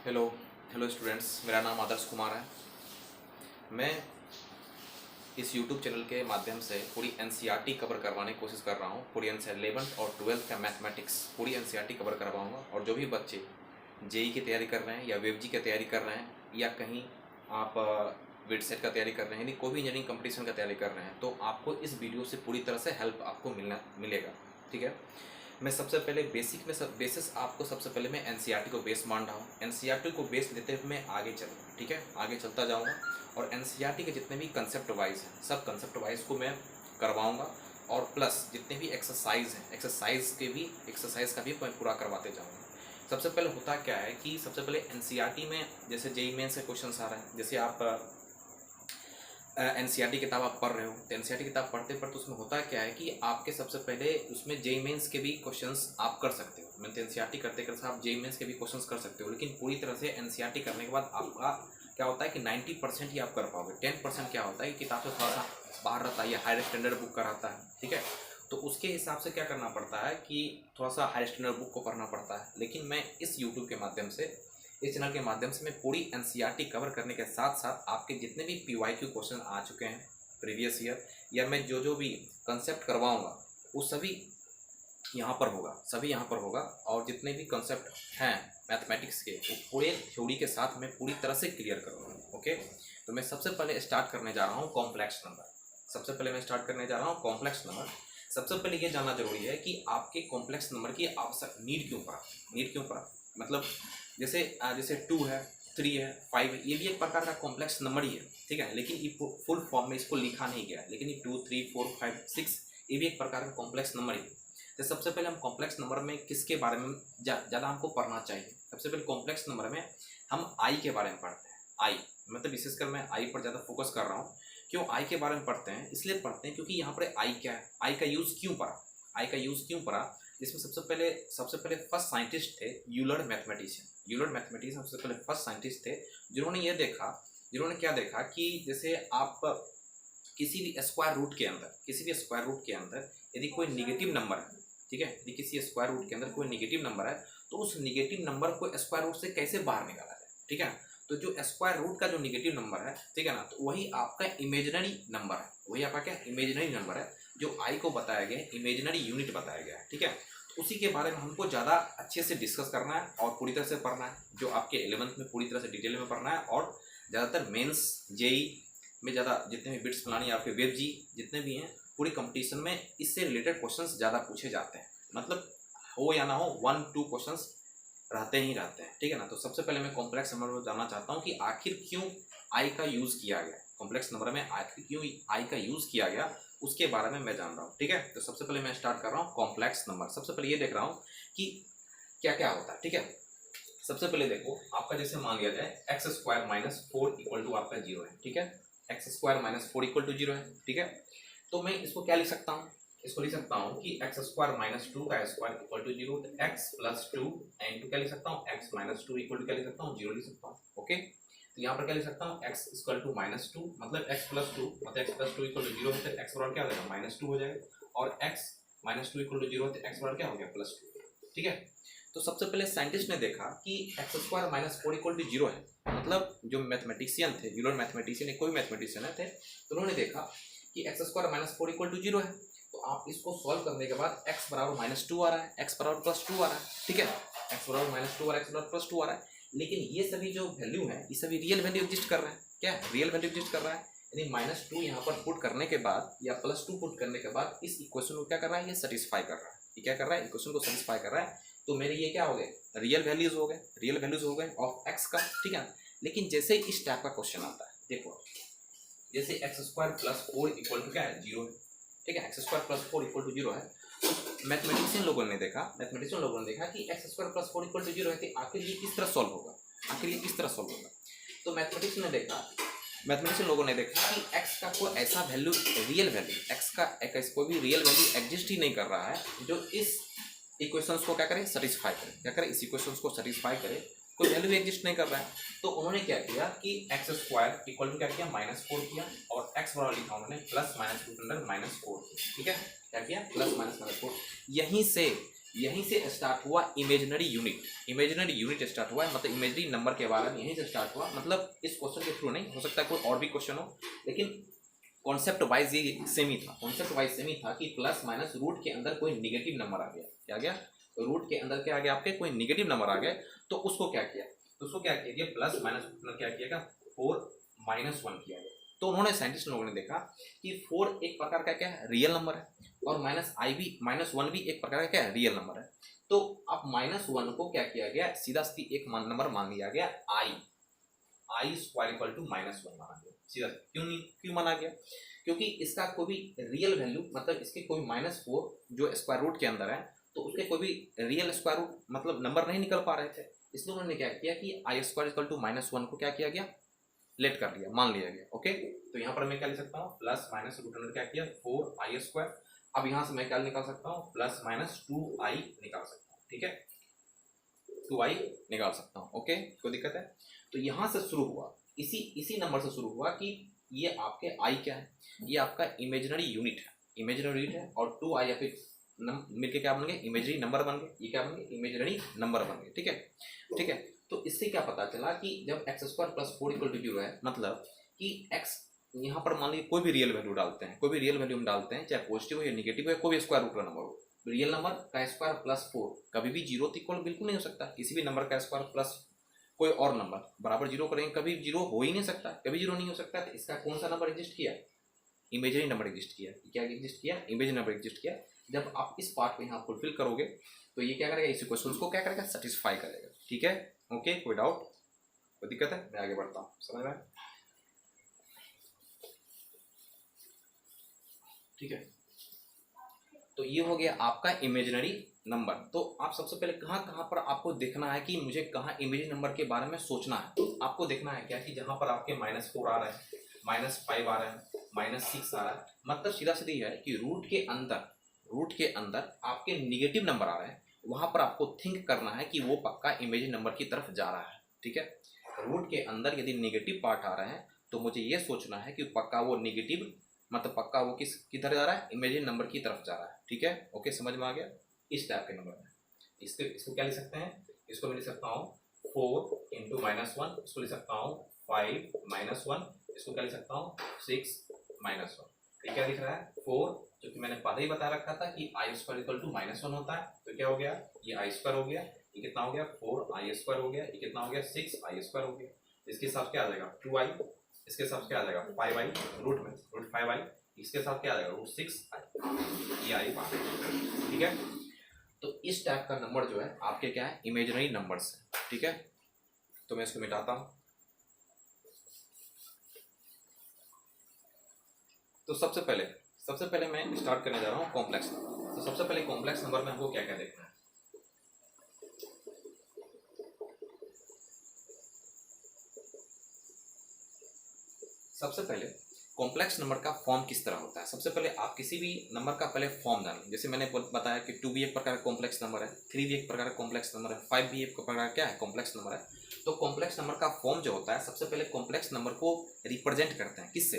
Hello hello students, मेरा नाम आदर्श कुमार है। मैं इस यूट्यूब चैनल के माध्यम से पूरी एनसीईआरटी कवर करवाने की कोशिश कर रहा हूँ। पूरी 11th और 12th का मैथमेटिक्स पूरी एनसीईआरटी कवर करवाऊँगा। और जो भी बच्चे जेई की तैयारी कर रहे हैं या वेबजी की तैयारी कर रहे हैं या कहीं आप वेटसेट का तैयारी कर रहे हैं, यानी कोई भी इंजीनियरिंग कंपटीशन का तैयारी कर रहे हैं, तो आपको इस वीडियो से पूरी तरह से हेल्प आपको मिलेगा। ठीक है, मैं सबसे पहले बेसिस आपको सबसे पहले मैं एनसीईआरटी को बेस मान रहा हूँ। एनसीईआरटी को बेस लेते हुए मैं आगे चलूँगा। ठीक है, आगे चलता जाऊँगा और एनसीईआरटी के जितने भी कंसेप्ट वाइज हैं सब कंसेप्ट वाइज को मैं करवाऊँगा। और प्लस जितने भी एक्सरसाइज हैं एक्सरसाइज का भी मैं पूरा करवाते जाऊँगा। सबसे पहले होता क्या है कि सबसे पहले एनसीईआरटी में जैसे जेईई मेंस से क्वेश्चन आ रहे हैं, जैसे आप एनसीईआरटी किताब आप पढ़ रहे हो, तो एनसीईआरटी किताब पढ़ते पढ़ते उसमें होता क्या है कि आपके सबसे पहले उसमें जेईई मेंस के भी क्वेश्चंस आप कर सकते हो। मैं तो एनसीईआरटी करते करते आप जेईई मेंस के भी क्वेश्चंस कर सकते हो, लेकिन पूरी तरह से एनसीईआरटी करने के बाद आपका क्या होता है कि 90% ही आप कर पाओगे। 10% क्या होता है कि किताब से थोड़ा सा बाहर रहता है या हायर स्टैंडर्ड बुक का रहता है। ठीक है, तो उसके हिसाब से क्या करना पड़ता है कि थोड़ा सा हायर स्टैंडर्ड बुक को पढ़ना पड़ता है। लेकिन मैं इस यूट्यूब के माध्यम से, इस चैनल के माध्यम से मैं पूरी एनसीईआरटी कवर करने के साथ साथ आपके जितने भी पीवाईक्यू क्वेश्चन आ चुके हैं प्रीवियस ईयर, या मैं जो भी कंसेप्ट करवाऊंगा वो सभी यहाँ पर होगा, सभी यहाँ पर होगा। और जितने भी कंसेप्ट हैं मैथमेटिक्स के वो पूरे थ्योरी के साथ मैं पूरी तरह से क्लियर करूँगा। ओके, तो मैं सबसे पहले स्टार्ट करने जा रहा हूँ कॉम्प्लेक्स नंबर। सबसे पहले मैं स्टार्ट करने जा रहा हूँ कॉम्प्लेक्स नंबर। सबसे पहले ये जानना जरूरी है कि आपके कॉम्प्लेक्स नंबर की आवश्यक नीड क्यों पड़ा। मतलब जैसे 2 है, 3 है, 5 है, ये भी एक प्रकार का कॉम्प्लेक्स नंबर ही है। ठीक है, लेकिन ये फुल फॉर्म में इसको लिखा नहीं गया है, लेकिन ये 2, 3, 4, 5, 6 ये भी एक प्रकार का कॉम्प्लेक्स नंबर ही है। तो सबसे पहले हम कॉम्प्लेक्स नंबर में किसके बारे में ज़्यादा हमको पढ़ना चाहिए। सबसे पहले कॉम्प्लेक्स नंबर में हम आई के बारे में पढ़ते हैं। आई मतलब विशेषकर मैं आई पर ज़्यादा फोकस कर रहा हूँ। क्यों आई के बारे में पढ़ते हैं? इसलिए पढ़ते हैं क्योंकि यहाँ पर आई क्या है, आई का यूज़ क्यों पड़ा, आई का यूज़ क्यों पड़ा। इसमें सबसे पहले फर्स्ट साइंटिस्ट थे यूलर मैथमेटिशियन सबसे पहले फर्स्ट साइंटिस्ट थे जिन्होंने क्या देखा कि जैसे आप किसी भी स्क्वायर रूट के अंदर यदि कोई निगेटिव नंबर है, ठीक है, यदि किसी स्क्वायर रूट के अंदर कोई निगेटिव नंबर है तो उस निगेटिव नंबर को स्क्वायर रूट से कैसे बाहर निकाला जाए। ठीक है, तो जो स्क्वायर रूट का जो निगेटिव नंबर है, ठीक है ना, तो वही आपका इमेजिनरी नंबर है, वही आपका क्या इमेजिनरी नंबर है, जो आई को बताया गया है, इमेजिनरी यूनिट बताया गया है। ठीक है, तो उसी के बारे में हमको ज़्यादा अच्छे से डिस्कस करना है और पूरी तरह से पढ़ना है, जो आपके 11th में पूरी तरह से डिटेल में पढ़ना है। और ज़्यादातर मेंस जेई में ज़्यादा जितने भी बिट्स प्लानिंग आपके वेब जी जितने भी हैं पूरी कंपटीशन में इससे रिलेटेड क्वेश्चंस ज़्यादा पूछे जाते हैं। मतलब हो या ना हो 1-2 क्वेश्चंस रहते ही रहते हैं। ठीक है ना, तो सबसे पहले मैं कॉम्प्लेक्स नंबर में जानना चाहता हूँ कि आखिर क्यों आई का यूज़ किया गया, कॉम्प्लेक्स नंबर में आखिर क्यों आई का यूज़ किया गया उसके बारे में मैं जान रहा हूँ। ठीक है, तो सबसे पहले मैं स्टार्ट कर रहा हूँ कॉम्प्लेक्स नंबर। सबसे पहले ये देख रहा हूँ कि क्या क्या होता है। ठीक है, सबसे पहले देखो आपका जैसे मान लिया जाए x² - 4 इक्वल टू आपका 0 है। ठीक है, x² - 4 इक्वल टू 0 है। ठीक है, तो मैं इसको क्या लिख सकता हूँ, इसको लिख सकता हूँ कि x² - 2 का स्क्वायर इक्वल टू 0, तो x + 2 इंटू क्या लिख सकता हूँ x - 2 इक्वल टू क्या लिख सकता हूँ 0 लिख सकता हूँ। ओके, तो यहाँ पर क्या लिख सकता हूँ x = -2 मतलब x + 2 मतलब x + 2 इक्वल टू 0 है, तो x बराबर क्या हो जाएगा -2 हो जाएगा, और x - 2 इक्वल टू 0 है, तो x बराबर क्या हो गया +2। ठीक है, तो सबसे पहले साइंटिस्ट ने देखा कि x² - 4 इक्वल टू 0 है, मतलब जो मैथमेटिशियन थे, यूलर मैथमेटिशियन कोई मैथमेटिशियन थे, तो उन्होंने देखा कि x² - 4 इक्वल टू 0 है। तो आप इसको सॉल्व करने के बाद x बराबर -2 आ रहा है, x बराबर +2 आ रहा है। ठीक है, x बराबर -2 और x बराबर +2 आ रहा है, लेकिन ये सभी जो वैल्यू है ये सभी रियल वैल्यू एग्जिस्ट कर रहा है। क्या रियल वैल्यू एग्जिस्ट कर रहा है, यानी -2 यहाँ पर पुट करने के बाद या +2 पुट करने के बाद इस इक्वेशन को क्या कर रहा है, ये सेटिस्फाई कर रहा है। ये क्या कर रहा है, इक्वेशन को सेटिस्फाई कर रहा है। तो मेरे ये क्या हो गए, रियल वैल्यूज हो गए ऑफ x का। ठीक है, लेकिन जैसे इस टाइप का क्वेश्चन आता है, देखो जैसे x² + 4 इक्वल टू क्या है 0 है। ठीक है, x² + 4 इक्वल टू 0 है, तो मैथमेटिशियन लोगों ने देखा कि x² + 4 इक्वल टू 0 है, तो आखिर ये किस तरह सॉल्व होगा, तो मैथमेटिशियन लोगों ने देखा कि x का कोई ऐसा वैल्यू, रियल वैल्यू x का कोई भी रियल वैल्यू एग्जिस्ट ही नहीं कर रहा है जो इस इक्वेशंस को क्या करे, सेटिस्फाई करे। क्या करे, इस इक्वेशंस को सेटिस्फाई करे, कोई वैल्यू एग्जिस्ट नहीं कर रहा है। तो उन्होंने क्या किया कि x² इक्वल टू क्या किया -4 किया, और x बराबर लिखा उन्होंने +-2 × -4। ठीक है, क्या किया +-4। यहीं से स्टार्ट हुआ imaginary unit. Imaginary unit start हुआ है, मतलब इमेजिनरी नंबर के बारे में यहीं से स्टार्ट हुआ। मतलब इस क्वेश्चन के थ्रू नहीं, हो सकता है कोई और भी क्वेश्चन हो, लेकिन कॉन्सेप्ट वाइज ये सेम ही था। कॉन्सेप्ट वाइज सेम ही था कि प्लस माइनस रूट के अंदर कोई निगेटिव नंबर आ गया, क्या आ गया, रूट के अंदर क्या आ गया आपके, कोई निगेटिव नंबर आ गया, तो उसको क्या किया, तो उसको क्या किया, प्लस माइनस क्या किया, 4 -1 किया गया। तो उन्होंने साइंटिस्ट लोगों ने देखा कि 4 एक प्रकार का क्या है, रियल नंबर है, और -1 भी एक प्रकार का क्या है, रियल नंबर है। तो अब -1 को क्या किया गया, सीधा सीधी एक नंबर मान लिया गया, i स्क्वायर इक्वल टू -1 माना गया सीधा। क्यों माना गया, क्योंकि इसका कोई भी रियल वैल्यू, मतलब इसके कोई -4 जो स्क्वायर रूट के अंदर है, तो उसके कोई भी रियल स्क्वायर रूट मतलब नंबर नहीं निकल पा रहे थे। इसलिए उन्होंने क्या किया कि i स्क्वायर इक्वल टू -1 को क्या किया गया, लेट कर लिया, मान लिया गया। ओके, तो यहाँ पर मैं क्या लिख सकता हूँ, प्लस माइनस रूट अंडर क्या किया, 4i स्क्वायर। अब यहाँ से मैं क्या निकाल सकता हूँ, प्लस माइनस 2i निकाल सकता हूँ, ठीक है, 2i निकाल सकता हूँ। ओके, कोई दिक्कत है। तो यहाँ से शुरू हुआ, इसी नंबर से शुरू हुआ कि ये आपके i क्या है, ये आपका इमेजिनरी यूनिट है, इमेजिनरी यूनिट है, और 2i या फिर मिलके क्या बन गए, इमेजिनरी नंबर बन गए, ये क्या बन गए, इमेजिनरी नंबर बन गए, ठीक है, ठीक है। तो इससे क्या पता चला कि जब X square plus 4 equal to 0 है, मतलब कि x यहाँ पर मान लीजिए कोई भी रियल वैल्यू डालते हैं, कोई भी रियल वैल्यू हम डालते हैं, चाहे पॉजिटिव हो या निगेटिव हो, कोई भी स्क्वायर रूट का नंबर हो, रियल नंबर का स्क्वायर प्लस 4 कभी भी 0 इक्वल बिल्कुल नहीं हो सकता। किसी भी नंबर का स्क्वायर प्लस कोई और नंबर बराबर 0 करेंगे, कभी 0 हो ही नहीं सकता, कभी 0 नहीं हो सकता। तो इसका कौन सा नंबर एग्जिस्ट किया, इमेजिनरी नंबर एग्जिस्ट किया। क्या एग्जिस्ट किया, इमेजिनरी नंबर एग्जिस्ट किया। जब आप इस पार्ट को यहाँ फुलफिल करोगे तो ये क्या करेगा, इस क्वेश्चन को क्या करेगा, सेटिस्फाई करेगा, ठीक है। ओके, कोई डाउट, कोई दिक्कत है, मैं आगे बढ़ता हूँ, समझ में, ठीक है। तो ये हो गया आपका इमेजिनरी नंबर। तो आप सबसे पहले कहाँ पर आपको देखना है कि मुझे कहाँ इमेजिनरी नंबर के बारे में सोचना है। आपको देखना है क्या कि जहाँ पर आपके -4 आ रहा है, -5 आ रहा है, -6 आ रहा है, मतलब सीधा सीधी है कि रूट के अंदर आपके निगेटिव नंबर आ रहे हैं, वहाँ पर आपको थिंक करना है कि वो पक्का इमेजिनरी नंबर की तरफ जा रहा है, ठीक है। रूट के अंदर यदि निगेटिव पार्ट आ रहे हैं तो मुझे ये सोचना है कि पक्का वो निगेटिव, मतलब पक्का वो किधर जा रहा है, इमेजिनरी नंबर की तरफ जा रहा है, ठीक है। ओके, समझ में आ गया। इस टाइप के नंबर में इसको क्या लिख सकते हैं, इसको मैं लिख सकता हूँ 4 इंटू -1, इसको लिख सकता हूँ 5 -1, इसको क्या लिख सकता हूँ 6 -1। ये क्या लिख रहा है 4, जो कि मैंने पहले ही बता रखा था कि i स्क्वायर इक्वल टू -1 होता है। तो क्या हो गया, ये i स्क्वायर हो गया, ये कितना हो गया 4i स्क्वायर हो गया, ये कितना हो गया 6i स्क्वायर हो गया। इसके हिसाब से क्या आ जाएगा 2i, इसके साथ क्या आ जाएगा 5i, रूट में रूट 5i, इसके साथ क्या आ जाएगा रूट 6i, ये आई बात, ठीक है। तो इस टाइप का नंबर जो है आपके क्या है, इमेजिनरी नंबर्स है, ठीक है। तो मैं इसको मिटाता हूँ। तो सबसे पहले मैं स्टार्ट करने जा रहा हूँ कॉम्प्लेक्स नंबर। तो सबसे पहले कॉम्प्लेक्स नंबर में हमको क्या क्या देखना है। सबसे पहले कॉम्प्लेक्स नंबर का फॉर्म किस तरह होता है। सबसे पहले आप किसी भी नंबर का पहले फॉर्म जानें। जैसे मैंने बताया कि 2 भी एक प्रकार का कॉम्प्लेक्स नंबर है, 3 भी एक प्रकार का कॉम्प्लेक्स नंबर है, 5 भी एक प्रकार क्या है, कॉम्प्लेक्स नंबर है। तो कॉम्प्लेक्स नंबर का फॉर्म जो होता है, सबसे पहले कॉम्प्लेक्स नंबर को रिप्रेजेंट करते हैं किससे,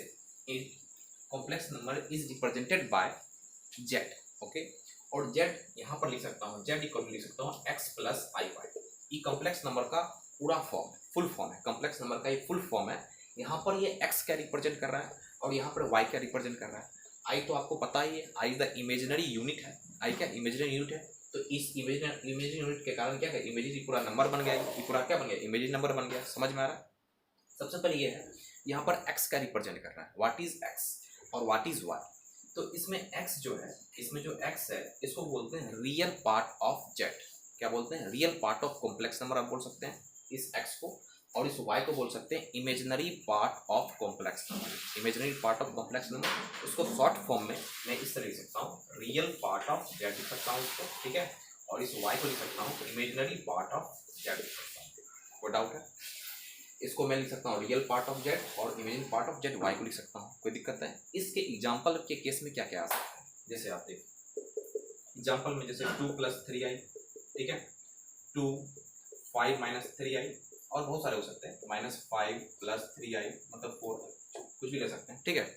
complex number is represented by Z, okay. और जेड यहाँ पर लिख सकता हूँ, जेड इक्वल लिख सकता हूँ x प्लस आई वाई। ये कॉम्प्लेक्स नंबर का पूरा फॉर्म है, फुल फॉर्म है, कॉम्प्लेक्स नंबर का ये फुल फॉर्म है। यहाँ पर ये x क्या रिप्रेजेंट कर रहा है और यहाँ पर y क्या रिप्रेजेंट कर रहा है। i तो आपको पता ही है, i द इमेजिनरी यूनिट है, i क्या इमेजिनरी यूनिट है। तो इस इमेजिनरी यूनिट के कारण क्या है, इमेजिनरी पूरा नंबर बन गया, ये पूरा क्या बन गया, इमेजिनरी नंबर बन गया। समझ में आ रहा है। सबसे पहले ये है, यहाँ पर x का रिप्रेजेंट कर रहा है, व्हाट इज x और व्हाट इज y। तो इसमें x जो है, इसमें जो x है, इसको बोलते हैं रियल पार्ट ऑफ जेड। क्या बोलते हैं, real part of complex number आप बोल सकते हैं इस x को, और इस y को बोल सकते हैं imaginary part of complex number. Imaginary part of complex number, उसको शॉर्ट फॉर्म में मैं इस तरह लिख सकता हूँ, रियल पार्ट ऑफ जेड लिख सकता हूँ इसको, ठीक है। और इस y को लिख सकता हूँ इमेजिनरी पार्ट ऑफ जेड लिख सकता हूँ। कोई डाउट है, इसको मैं लिख सकता हूँ रियल पार्ट ऑफ जेड और imaginary part of Z y को लिख सकता हूँ। कोई दिक्कत है। इसके एग्जाम्पल के केस में क्या क्या आ सकता है, जैसे आप देखो एग्जाम्पल में, जैसे 2 + 3i, ठीक है, 2 5 - 3i, और बहुत सारे हो सकते हैं, -5 + 3i मतलब 4, कुछ भी ले सकते हैं, ठीक है।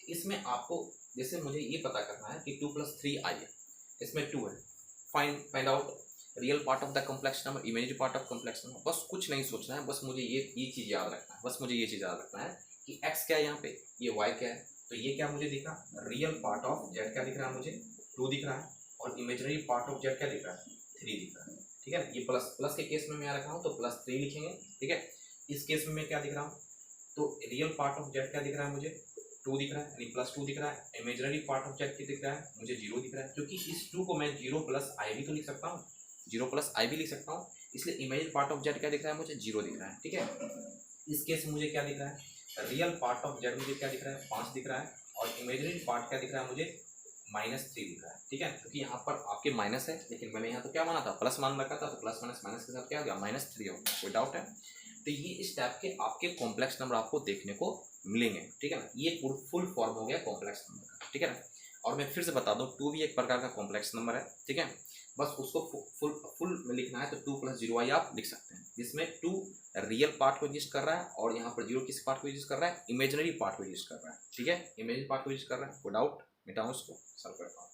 इसमें आपको जैसे मुझे ये पता करना है कि 2 + 3i है, इसमें 2 है, find out real part of the complex number, imaginary part of complex number. बस कुछ नहीं सोचना है, बस मुझे ये चीज़ याद रखना है, बस मुझे ये चीज़ याद रखना है कि x क्या है यहाँ पे, ये y क्या है। तो ये क्या मुझे दिखा, रियल पार्ट ऑफ z क्या दिख रहा है मुझे, 2 दिख रहा है, और इमेजिनरी पार्ट ऑफ z क्या दिख रहा है, 3 दिख रहा है। ठीक है, ये प्लस के केस में मैं यहाँ रखा हूँ तो +3 लिखेंगे। ठीक है, इस केस में मैं क्या दिख रहा हूँ, तो रियल पार्ट ऑफ z क्या दिख रहा है मुझे, 2 दिख रहा है, यानी +2 दिख रहा है। इमेजिनरी पार्ट ऑफ z क्या दिख रहा है मुझे, 0 दिख रहा है, क्योंकि इस 2 को मैं 0 + i भी तो लिख सकता हूँ, 0 + i भी लिख सकता हूँ, इसलिए इमेजिनरी पार्ट ऑफ z क्या दिख रहा है मुझे, 0 दिख रहा है। ठीक है, इस केस में मुझे क्या दिख रहा है, रियल पार्ट ऑफ z मुझे क्या दिख रहा है, 5 दिख रहा है, और इमेजिनरी पार्ट क्या दिख रहा है मुझे, -3 दिख रहा है। ठीक है, क्योंकि यहाँ पर आपके माइनस है, लेकिन मैंने यहाँ तो क्या माना था, प्लस मान रखा था, तो प्लस माइनस के साथ क्या हो गया, -3 हो गया, कोई डाउट है। तो ये इस टाइप के आपके कॉम्प्लेक्स नंबर आपको देखने को मिलेंगे। ठीक है ना, ये फुल फॉर्म हो गया कॉम्प्लेक्स नंबर का। ठीक है ना, और मैं फिर से बता दूं 2 भी एक प्रकार का कॉम्प्लेक्स नंबर है। ठीक है, बस उसको फुल में लिखना है तो 2 + 0i आप लिख सकते हैं, जिसमें 2 रियल पार्ट को एग्जिस्ट कर रहा है, और यहाँ पर 0 किस पार्ट को एग्जिस्ट कर रहा है, इमेजिनरी पार्ट को एग्जिस्ट कर रहा है। ठीक है, इमेजिनरी पार्ट को एग्जिस्ट कर रहा है, कोई डाउट, मिटाऊँ इसको, सॉल्व करता हूँ।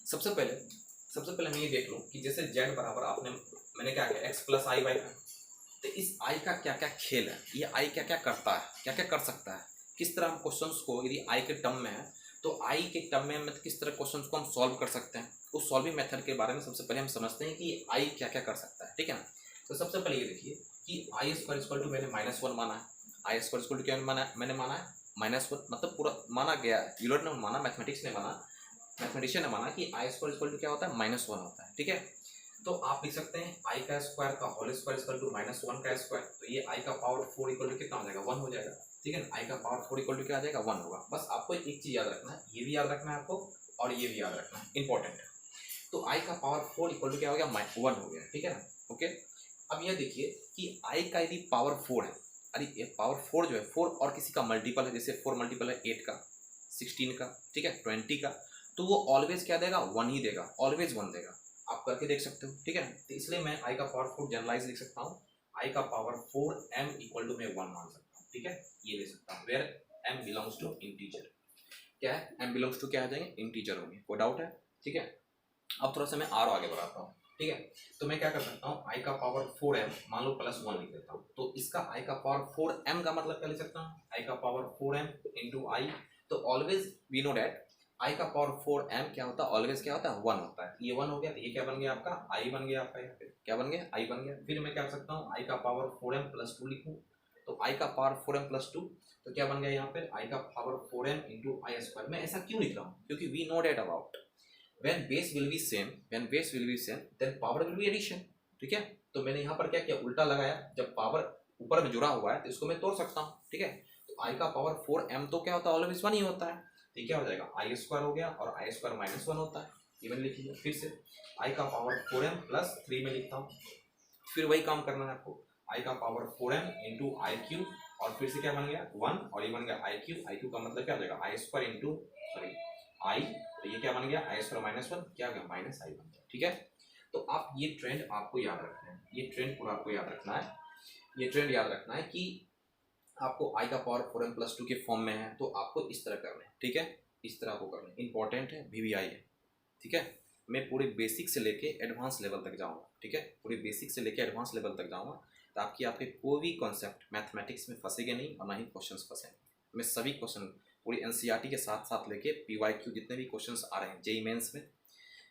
सबसे पहले मैं ये देख लूँ कि जैसे z बराबर मैंने क्या किया, x + i बाई, तो इस i का क्या क्या खेल है, ये i क्या क्या करता है, क्या क्या कर सकता है, किस तरह हम क्वेश्चंस को, यदि i के टर्म में है तो i के टर्म में किस तरह क्वेश्चंस को हम सॉल्व कर सकते हैं। उस सॉल्विंग मेथड के बारे में सबसे पहले हम समझते हैं कि i क्या क्या कर सकता है। ठीक है ना, तो सबसे पहले ये देखिए कि i² मैंने -1 माना है, i² क्या मैंने माना है, -1, मतलब पूरा माना गया है, यूलर ने माना, मैथमेटिशियन ने माना कि i² क्या होता है, -1 होता है। ठीक है, तो आप लिख सकते हैं i का स्क्वायर का होल स्क्वायर -1 का स्क्वायर, तो ये i का पावर 4 कितना हो जाएगा, 1 हो जाएगा। ठीक है ना, i का पावर 4 क्या आ जाएगा, 1 होगा। बस आपको एक चीज़ याद रखना है, ये भी याद रखना है आपको, और ये भी याद रखना है, इंपॉर्टेंट है। तो i का पावर 4 क्या हो गया, 1 हो गया। ठीक है ना, ओके। अब यह देखिए कि i का यदि पावर 4 है, अरे ये पावर 4 जो है 4 और किसी का मल्टीपल है, जैसे 4 मल्टीपल है 8 का, 16 का, ठीक है, 20 का, तो वो ऑलवेज क्या देगा, 1 ही देगा, ऑलवेज 1 देगा। आप करके देख सकते हो। ठीक है, तो इसलिए मैं i का पावर 4 जनरलाइज लिख सकता हूँ, i का पावर 4 m = मैं 1 मान सकता हूँ। ठीक है, ये ले सकता हूँ, where m belongs to integer. क्या है, m बिलोंग्स टू क्या आ जाएंगे, इंटीजर होंगे, कोई डाउट है। ठीक है, अब थोड़ा सा मैं r आगे बढ़ाता हूँ। ठीक है, तो मैं क्या कर सकता हूँ, i का पावर 4m मान लो +1 लिख देता हूँ, तो इसका i का पावर 4m का मतलब क्या लिख सकता हूँ, i का पावर 4m × i, तो always we know that i का पावर 4m क्या होता है, ऑलवेज क्या होता है, 1 होता है। ये 1 हो गया, तो ये क्या बन गया आपका, i बन गया आपका, यहाँ पे क्या बन गया, i बन गया। फिर मैं क्या कर सकता हूँ, i का पावर 4m + 2 लिखूँ, तो i का पावर 4m + 2, तो क्या बन गया यहाँ पे, i का पावर 4m × i²। मैं ऐसा क्यों लिख रहा हूँ, क्योंकि we know that about when base will be same then power will be addition। ठीक है, तो मैंने यहाँ पर क्या किया, उल्टा लगाया, जब पावर ऊपर में जुड़ा हुआ है तो इसको मैं तोड़ सकता हूँ। ठीक है, तो i का पावर 4m तो क्या होता है, ऑलवेज 1 ही होता है, तो क्या हो जाएगा, i² हो गया, और i² -1 होता है, ये मैंने लिख लिया। फिर से i का पावर 4m + 3 में लिखता हूँ, फिर वही काम करना है आपको, i का पावर 4m × i³, और फिर से क्या बन गया, 1, और ये बन गया i³ का मतलब क्या हो जाएगा, i² तो ये क्या बन गया, i² -1 क्या हो गया, -i बन गया। ठीक है, तो आप ये ट्रेंड आपको याद रखना है, ये ट्रेंड पूरा आपको याद रखना है, ये ट्रेंड याद रखना है कि आपको i का पावर 4m + 2 के फॉर्म में है, तो आपको इस तरह करना है। ठीक है, इस तरह आपको करना है, इंपॉर्टेंट है, VBI है। ठीक है, मैं पूरे बेसिक से लेके एडवांस लेवल तक जाऊंगा। ठीक है, पूरे बेसिक से लेके एडवांस लेवल तक जाऊंगा, ताकि आपके कोई भी कॉन्सेप्ट मैथमेटिक्स में फंसेंगे नहीं, और ना ही क्वेश्चन फंसेंगे। मैं सभी क्वेश्चन पूरी NCERT के साथ साथ लेके PYQ जितने भी क्वेश्चंस आ रहे हैं, JEE मेंस में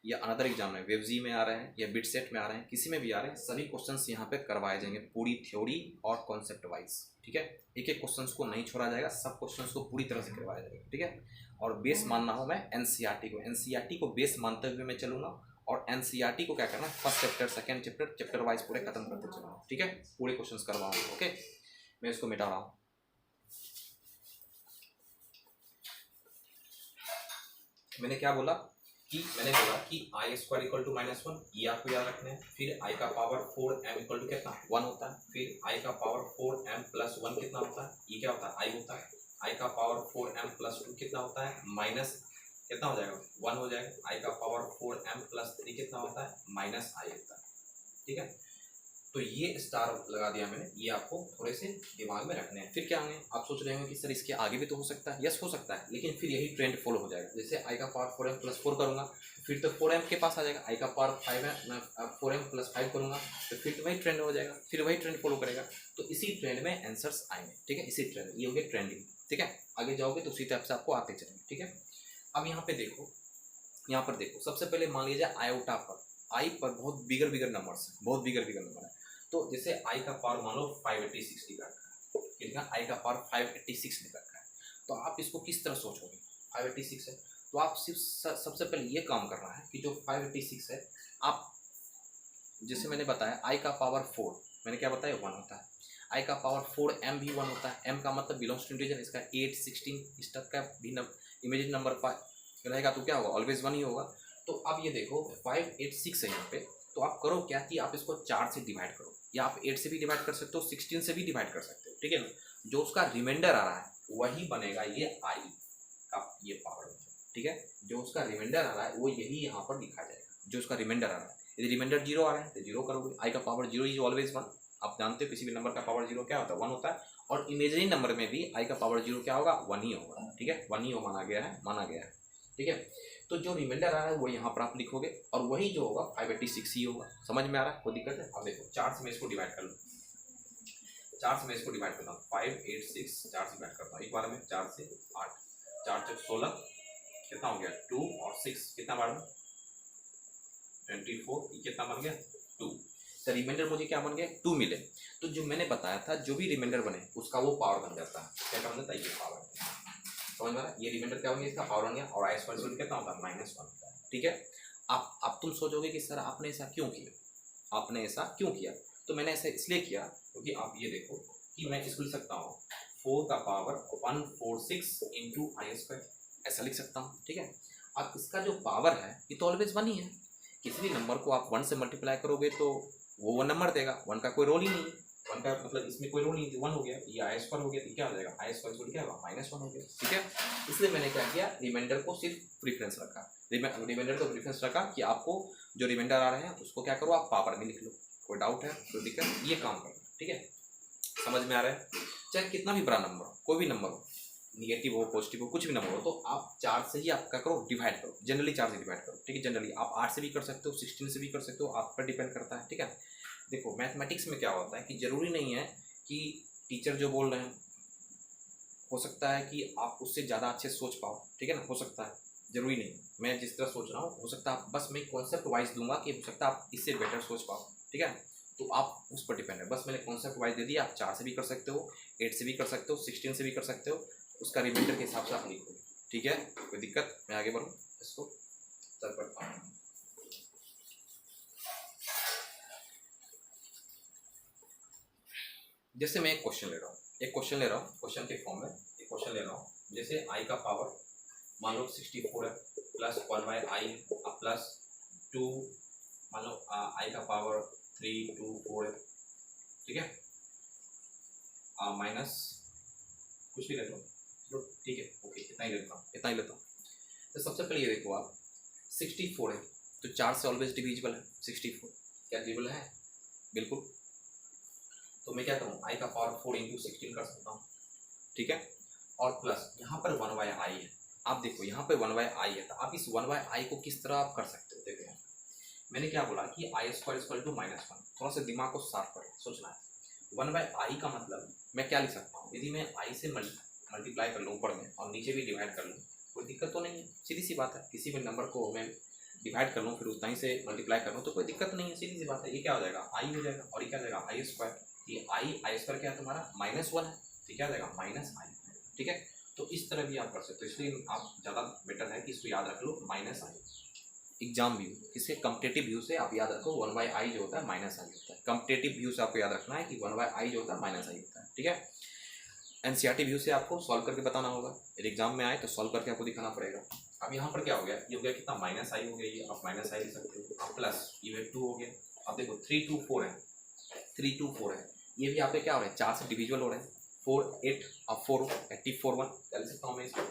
या अनदर एग्जाम में, वेबजी में आ रहे हैं या बिट सेट में आ रहे हैं, किसी में भी आ रहे हैं, सभी क्वेश्चंस यहाँ पे करवाए जाएंगे, पूरी थ्योरी और कॉन्सेप्ट वाइज। ठीक है, एक एक क्वेश्चंस को नहीं छोड़ा जाएगा, सब क्वेश्चंस को पूरी तरह से करवाया जाएगा। ठीक है, और बेस मानना हो मैं NCERT को बेस मानते हुए मैं चलूँगा, और NCERT को क्या करना है, first chapter second chapter wise पूरे खत्म करते चलूँगा। ठीक है, पूरे क्वेश्चन करवाऊंगा। ओके, मैं इसको मिटा रहा हूँ। मैंने क्या बोला कि i² = -1, ये आपको याद रखना है। फिर i का पावर 4m = कितना, 1 होता है। फिर i का पावर 4m + 1 कितना होता है, ये क्या होता है, i होता है। i का पावर 4m + 2 कितना होता है, माइनस कितना हो जाएगा, 1 हो जाएगा। i का पावर 4m + 3 कितना होता है, -i होता है। ठीक है, तो ये स्टार लगा दिया मैंने, ये आपको थोड़े से दिमाग में रखने हैं। फिर क्या होंगे, आप सोच रहे हो कि सर इसके आगे भी तो हो सकता है, यस हो सकता है, लेकिन फिर यही ट्रेंड फॉलो हो जाएगा। जैसे आई का पावर 4m + 4 करूँगा फिर तो 4m के पास आ जाएगा, आई का पावर 5 है, मैं 4m + 5 करूँगा तो फिर तो वही ट्रेंड हो जाएगा, फिर वही ट्रेंड फॉलो करेगा। तो इसी ट्रेंड में आंसर्स आएंगे, ठीक है, इसी ट्रेंड, ये हो गया ट्रेंडिंग, ठीक है। आगे जाओगे तो उसी टाइप से आपको आते चलेंगे, ठीक है। अब यहाँ पे देखो, यहाँ पर देखो, सबसे पहले मान लीजिए आयोटा पर, आई पर बहुत बिगर नंबर्स है, बहुत बिगर नंबर है। तो जैसे आई का पावर मान लो 586 लिखा रखा है, कितना, आई का पावर 586 लिखा रखा है। तो आप इसको किस तरह सोचोगे, 586 है तो आप सिर्फ सबसे पहले ये काम करना है कि जो 586 है, आप जैसे मैंने बताया आई का पावर 4, मैंने क्या बताया 1 होता है, आई का पावर 4m भी 1 होता है, m का मतलब बिलोंग्स टू इंटीजर, इसका 8 16 इस तक का भी इमेजिन नंबर रहेगा तो क्या होगा, ऑलवेज 1 ही होगा। तो अब ये देखो 586 है यहाँ पे, तो आप करो क्या कि आप इसको 4 से डिवाइड करो, या आप 8 से भी डिवाइड कर सकते हो, 16 से भी डिवाइड कर सकते हो, ठीक है ना। जो उसका रिमाइंडर आ रहा है वही बनेगा ये आई का ये पावर, ठीक है। जो उसका रिमाइंडर आ रहा है वो यही यहाँ पर लिखा जाएगा, जो उसका रिमाइंडर आ रहा है। यदि रिमाइंडर 0 आ रहा है तो 0 करोगे, आई का पावर 0 इज ऑलवेज 1, आप जानते हो किसी भी नंबर का पावर 0 क्या होता है, 1 होता है। और इमेजिनरी नंबर में भी आई का पावर 0 क्या होगा, 1 ही होगा, ठीक है, 1 ही माना गया है, ठीक है। तो जो रिमाइंडर आ रहा है वो यहाँ पर आप लिखोगे, और वही जो होगा 586 ही होगा। समझ में आ रहा है, कोई दिक्कत है। अब देखो 4 से मैं इसको डिवाइड कर लूँ, 4 से मैं इसको डिवाइड करता हूँ, 586 4 से डिवाइड करता हूँ एक बार में, 4 से 8, 4 चौक 16, कितना हो गया 2 और 6 कितना बार में 24, ये कितना बन गया 2। तो रिमाइंडर मुझे क्या बन गया 2 मिले। तो जो मैंने बताया था जो भी रिमाइंडर बने उसका वो पावर बन जाता है, क्या बन जाता है, ये पावर, समझ में आ रहा है। ये रिमाइंडर क्या बन गया, इसका पावर बन गया, और आई स्क्वायर कितना होता है -1 होता है, ठीक है। आप तुम सोचोगे कि सर आपने ऐसा क्यों किया, आपने ऐसा क्यों किया, तो मैंने ऐसा इसलिए किया क्योंकि आप ये देखो कि मैं इसको लिख सकता हूँ 4 का पावर 146 इंटू आई स्क्वायर, ऐसा लिख सकता हूँ, ठीक है। अब इसका जो पावर है ये तो ऑलवेज 1 ही है, किसी भी नंबर को आप 1 से मल्टीप्लाई करोगे तो वो 1 नंबर देगा, 1 का कोई रोल ही नहीं है, 1 का मतलब इसमें कोई रोल नहीं, 1 हो गया, ये आई स्क्वायर हो गया, तो क्या हो जाएगा आई स्क्वायर क्या होगा -1 हो गया, ठीक है। इसलिए मैंने क्या किया, रिमाइंडर को सिर्फ प्रीफरेंस रखा, रिमाइंडर को प्रीफरेंस रखा कि आपको जो रिमाइंडर आ रहे हैं उसको क्या करो, आप पावर में लिख लो। कोई डाउट है, कोई दिक्कत, ये काम करो, ठीक है, समझ में आ रहा है। चाहे कितना भी बड़ा नंबर हो, कोई भी नंबर हो, निगेटिव हो पॉजिटिव हो, कुछ भी नंबर हो, तो आप 4 से ही आप क्या करो, डिवाइड करो, जनरली 4 से डिवाइड करो, ठीक है। जनरली आप 8 से भी कर सकते हो, 16 से भी कर सकते हो, आप पर डिपेंड करता है, ठीक है। देखो मैथमेटिक्स में क्या होता है कि जरूरी नहीं है कि टीचर जो बोल रहे हैं, हो सकता है कि आप उससे ज़्यादा अच्छे सोच पाओ, ठीक है ना, हो सकता है, जरूरी नहीं, मैं जिस तरह सोच रहा हूँ हो सकता है, बस मैं कॉन्सेप्ट वाइज दूंगा कि हो सकता है आप इससे बेटर सोच पाओ, ठीक है। तो आप उस पर डिपेंड है, बस मैंने कॉन्सेप्ट वाइज दे दिया, आप 4 से भी कर सकते हो, 8 से भी कर सकते हो, 16 से भी कर सकते हो, उसका रिमाइंडर के हिसाब से आप लिखोगे, ठीक है। कोई दिक्कत, मैं आगे बढ़ूँ, इसको चल पड़ता हूँ। जैसे मैं एक क्वेश्चन ले रहा हूँ, क्वेश्चन के फॉर्म में एक क्वेश्चन ले रहा हूँ, जैसे आई का पावर मान लो 64 है, प्लस 1/i प्लस 2, मान लो आई का पावर 3 2 4 है, ठीक है, माइनस कुछ भी ले लो, चलो ठीक है, ओके, इतना ही लेता हूँ, तो सबसे पहले ये देखो आप 64 है तो 4 से ऑलवेज डिविजिबल है, 64 क्या डिविजिबल है, बिल्कुल। तो मैं क्या करूँ, आई का पावर 4 इंटू 16 कर सकता हूँ, ठीक है, और प्लस यहाँ पर 1/i है, आप देखो यहाँ पे 1/i है, तो आप इस 1/i को किस तरह आप कर सकते हो, देखो मैंने क्या बोला कि आई स्क्वायर -1, थोड़ा सा दिमाग को साफ कर सोचना है। 1/i का मतलब मैं क्या लिख सकता हूँ, यदि मैं i से मल्टीप्लाई कर लूँ ऊपर में और नीचे भी डिवाइड कर लूँ, कोई दिक्कत तो नहीं है, सीधी सी बात है, किसी भी नंबर को मैं डिवाइड कर लूँ फिर उतना ही से मल्टीप्लाई कर लूँ तो कोई दिक्कत नहीं है, सीधी सी बात है। ये क्या हो जाएगा i हो जाएगा, और ये क्या हो जाएगा आई स्क्वायर, ये आई स्क्वायर क्या है तुम्हारा -1 है, तो क्या हो जाएगा -i, ठीक है। तो इस तरह भी आप कर सकते हो, इसलिए आप ज़्यादा बेटर है कि इसको याद रख लो -i। एग्जाम व्यू, किसके कम्पिटेटिव व्यू से आप याद रखो 1/i जो होता है -i होता है, कम्पिटेटिव व्यू से आपको याद रखना है कि 1/i जो होता है -i होता है, ठीक है। एनसीईआरटी व्यू से आपको सॉल्व करके बताना होगा, यदि एग्जाम में आए तो सॉल्व करके आपको दिखाना पड़ेगा। अब यहाँ पर क्या हो गया, ये हो गया कितना -i हो गया, ये आप -i लिख सकते हो, आप प्लस ये 2 हो गया, अब देखो 3 2 4 है, 3 2 4 है, ये भी आपके क्या हो रहा है 4 से डिविजिबल हो रहे हैं, 4 8 और 4 84 1 क्या लिख सकता हूँ मैं इसको,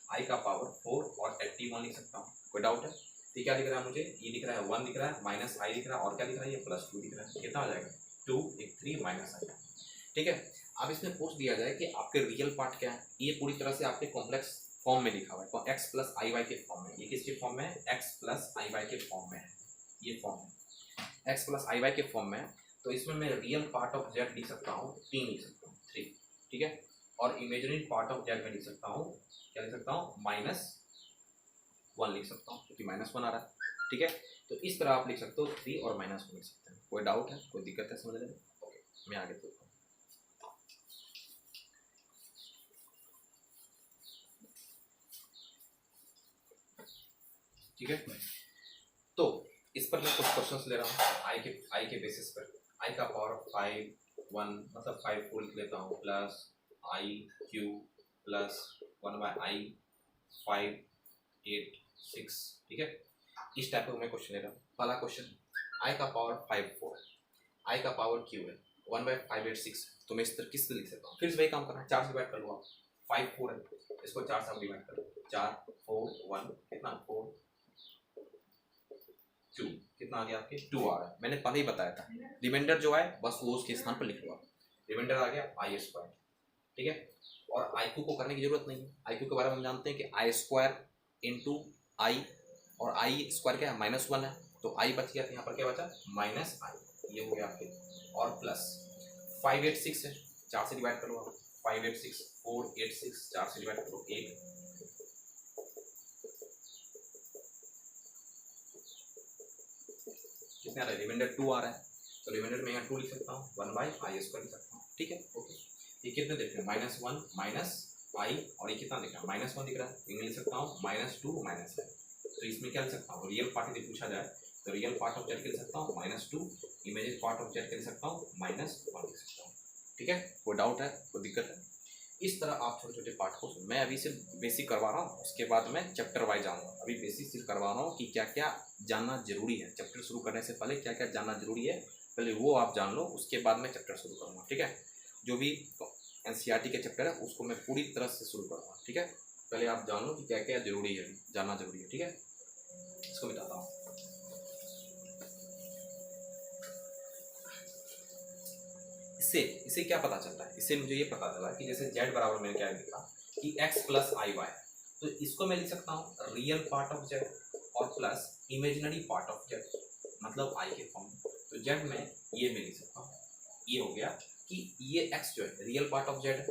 आई का पावर 4 और 81 लिख सकता हूँ, कोई डाउट है। तो क्या दिख रहा है मुझे, ये दिख रहा है 1 दिख रहा है, -i दिख रहा है, और क्या दिख रहा है ये +2 दिख रहा है, कितना हो जाएगा 2 एक 3 माइनस आई। ठीक है, अब इसमें पूछ दिया जाए कि आपके रियल पार्ट क्या है, ये पूरी तरह से आपके कॉम्प्लेक्स फॉर्म में लिखा हुआ है, तो x प्लस आई वाई के फॉर्म में। ये किसके फॉर्म में है? x प्लस आई वाई के फॉर्म में है, ये फॉर्म है x प्लस आई वाई के फॉर्म में है। तो इसमें मैं रियल पार्ट ऑफ z लिख सकता हूँ 3 लिख सकता हूँ 3, ठीक है, और इमेजिनरी पार्ट ऑफ z में लिख सकता हूँ, क्या लिख सकता हूँ, -1 लिख सकता हूँ, क्योंकि -1 आ रहा है। ठीक है, तो इस तरह आप लिख सकते हो 3 और -1 लिख सकते हैं। कोई डाउट है, कोई दिक्कत है समझने में? ओके, मैं आगे चलता हूँ। ठीक है, तो इस पर मैं कुछ क्वेश्चंस ले रहा हूँ आई के बेसिस पर। आई का पावर 5 1 मतलब 5 4 लिख लेता हूँ, plus I Q plus 1/i 5 8 6। ठीक है, इस टाइप का मैं क्वेश्चन ले रहा हूँ। पहला क्वेश्चन, आई का पावर 5 4, आई का पावर क्यू है 1/5 8 6, तो मैं इस तरह किस लिख सकता हूँ? फिर से वही काम करना है, 4 से डिवाइड कर लो आप, 5 4 है, इसको 4 से डिवाइड कर लो, 4 4 1 कितना 4 2, कितना आ गया आपके 2 आ रहा है। मैंने पहले ही बताया था, रिमाइंडर जो आए बस वो उसके स्थान पर लिख लो आप। रिमाइंडर आ गया आई स्क्वायर। ठीक है, और आई क्यू को करने की जरूरत नहीं है, आई क्यू के बारे में हम जानते हैं कि आई स्क्वायर इंटू आई, और आई स्क्वायर क्या है -1 है, तो आई बच गया, यहाँ पर क्या बचा -i, ये हो गया आपके, और प्लस 5 8 6 है, 4 से डिवाइड करो आप, 5 8 6 4 8 6, 4 से डिवाइड करो 1, कितना आ रहा है, रिमाइंडर 2 आ रहा है, तो रिमाइंडर में यहाँ 2 लिख सकता हूँ, 1/i स्क्वायर लिख सकता हूँ। ठीक है, ओके, ये कितने देख रहे हैं, -1 -i, और ये कितना दिख रहा है, -1 दिख रहा है, इनमें लिख सकता हूँ -2 -i। तो इसमें क्या लिख सकता हूँ, रियल पार्ट यदि पूछा जाए तो रियल पार्ट ऑफ जेड के लिख सकता हूँ -2, इमेजिनरी पार्ट ऑफ जेड के लिख सकता हूँ -1 लिख सकता हूँ। ठीक है, कोई डाउट है, कोई दिक्कत है? इस तरह आप छोटे छोटे पार्ट को, मैं अभी से बेसिक करवा रहा हूँ, उसके बाद मैं चैप्टर वाइज आऊँगा। अभी बेसिक सिर्फ करवा रहा हूँ कि क्या क्या जानना जरूरी है, चैप्टर शुरू करने से पहले क्या क्या जानना जरूरी है, पहले वो आप जान लो, उसके बाद मैं चैप्टर शुरू करूँगा। ठीक है, जो भी एनसीईआरटी के चैप्टर है उसको मैं पूरी तरह से शुरू करूँगा। ठीक है, पहले आप जान लो कि क्या क्या जरूरी है, जानना जरूरी है। ठीक है, इसको मिटाता हूँ। इससे क्या पता चलता है, इससे मुझे ये पता चला कि जैसे z बराबर मैंने क्या लिखा कि x प्लस आई वाई, तो इसको मैं लिख सकता हूँ रियल पार्ट ऑफ z और plus imaginary part of z, मतलब i के फॉर्म में। तो z में ये मैं लिख सकता हूँ, ये हो गया कि ये x जो है रियल पार्ट ऑफ z है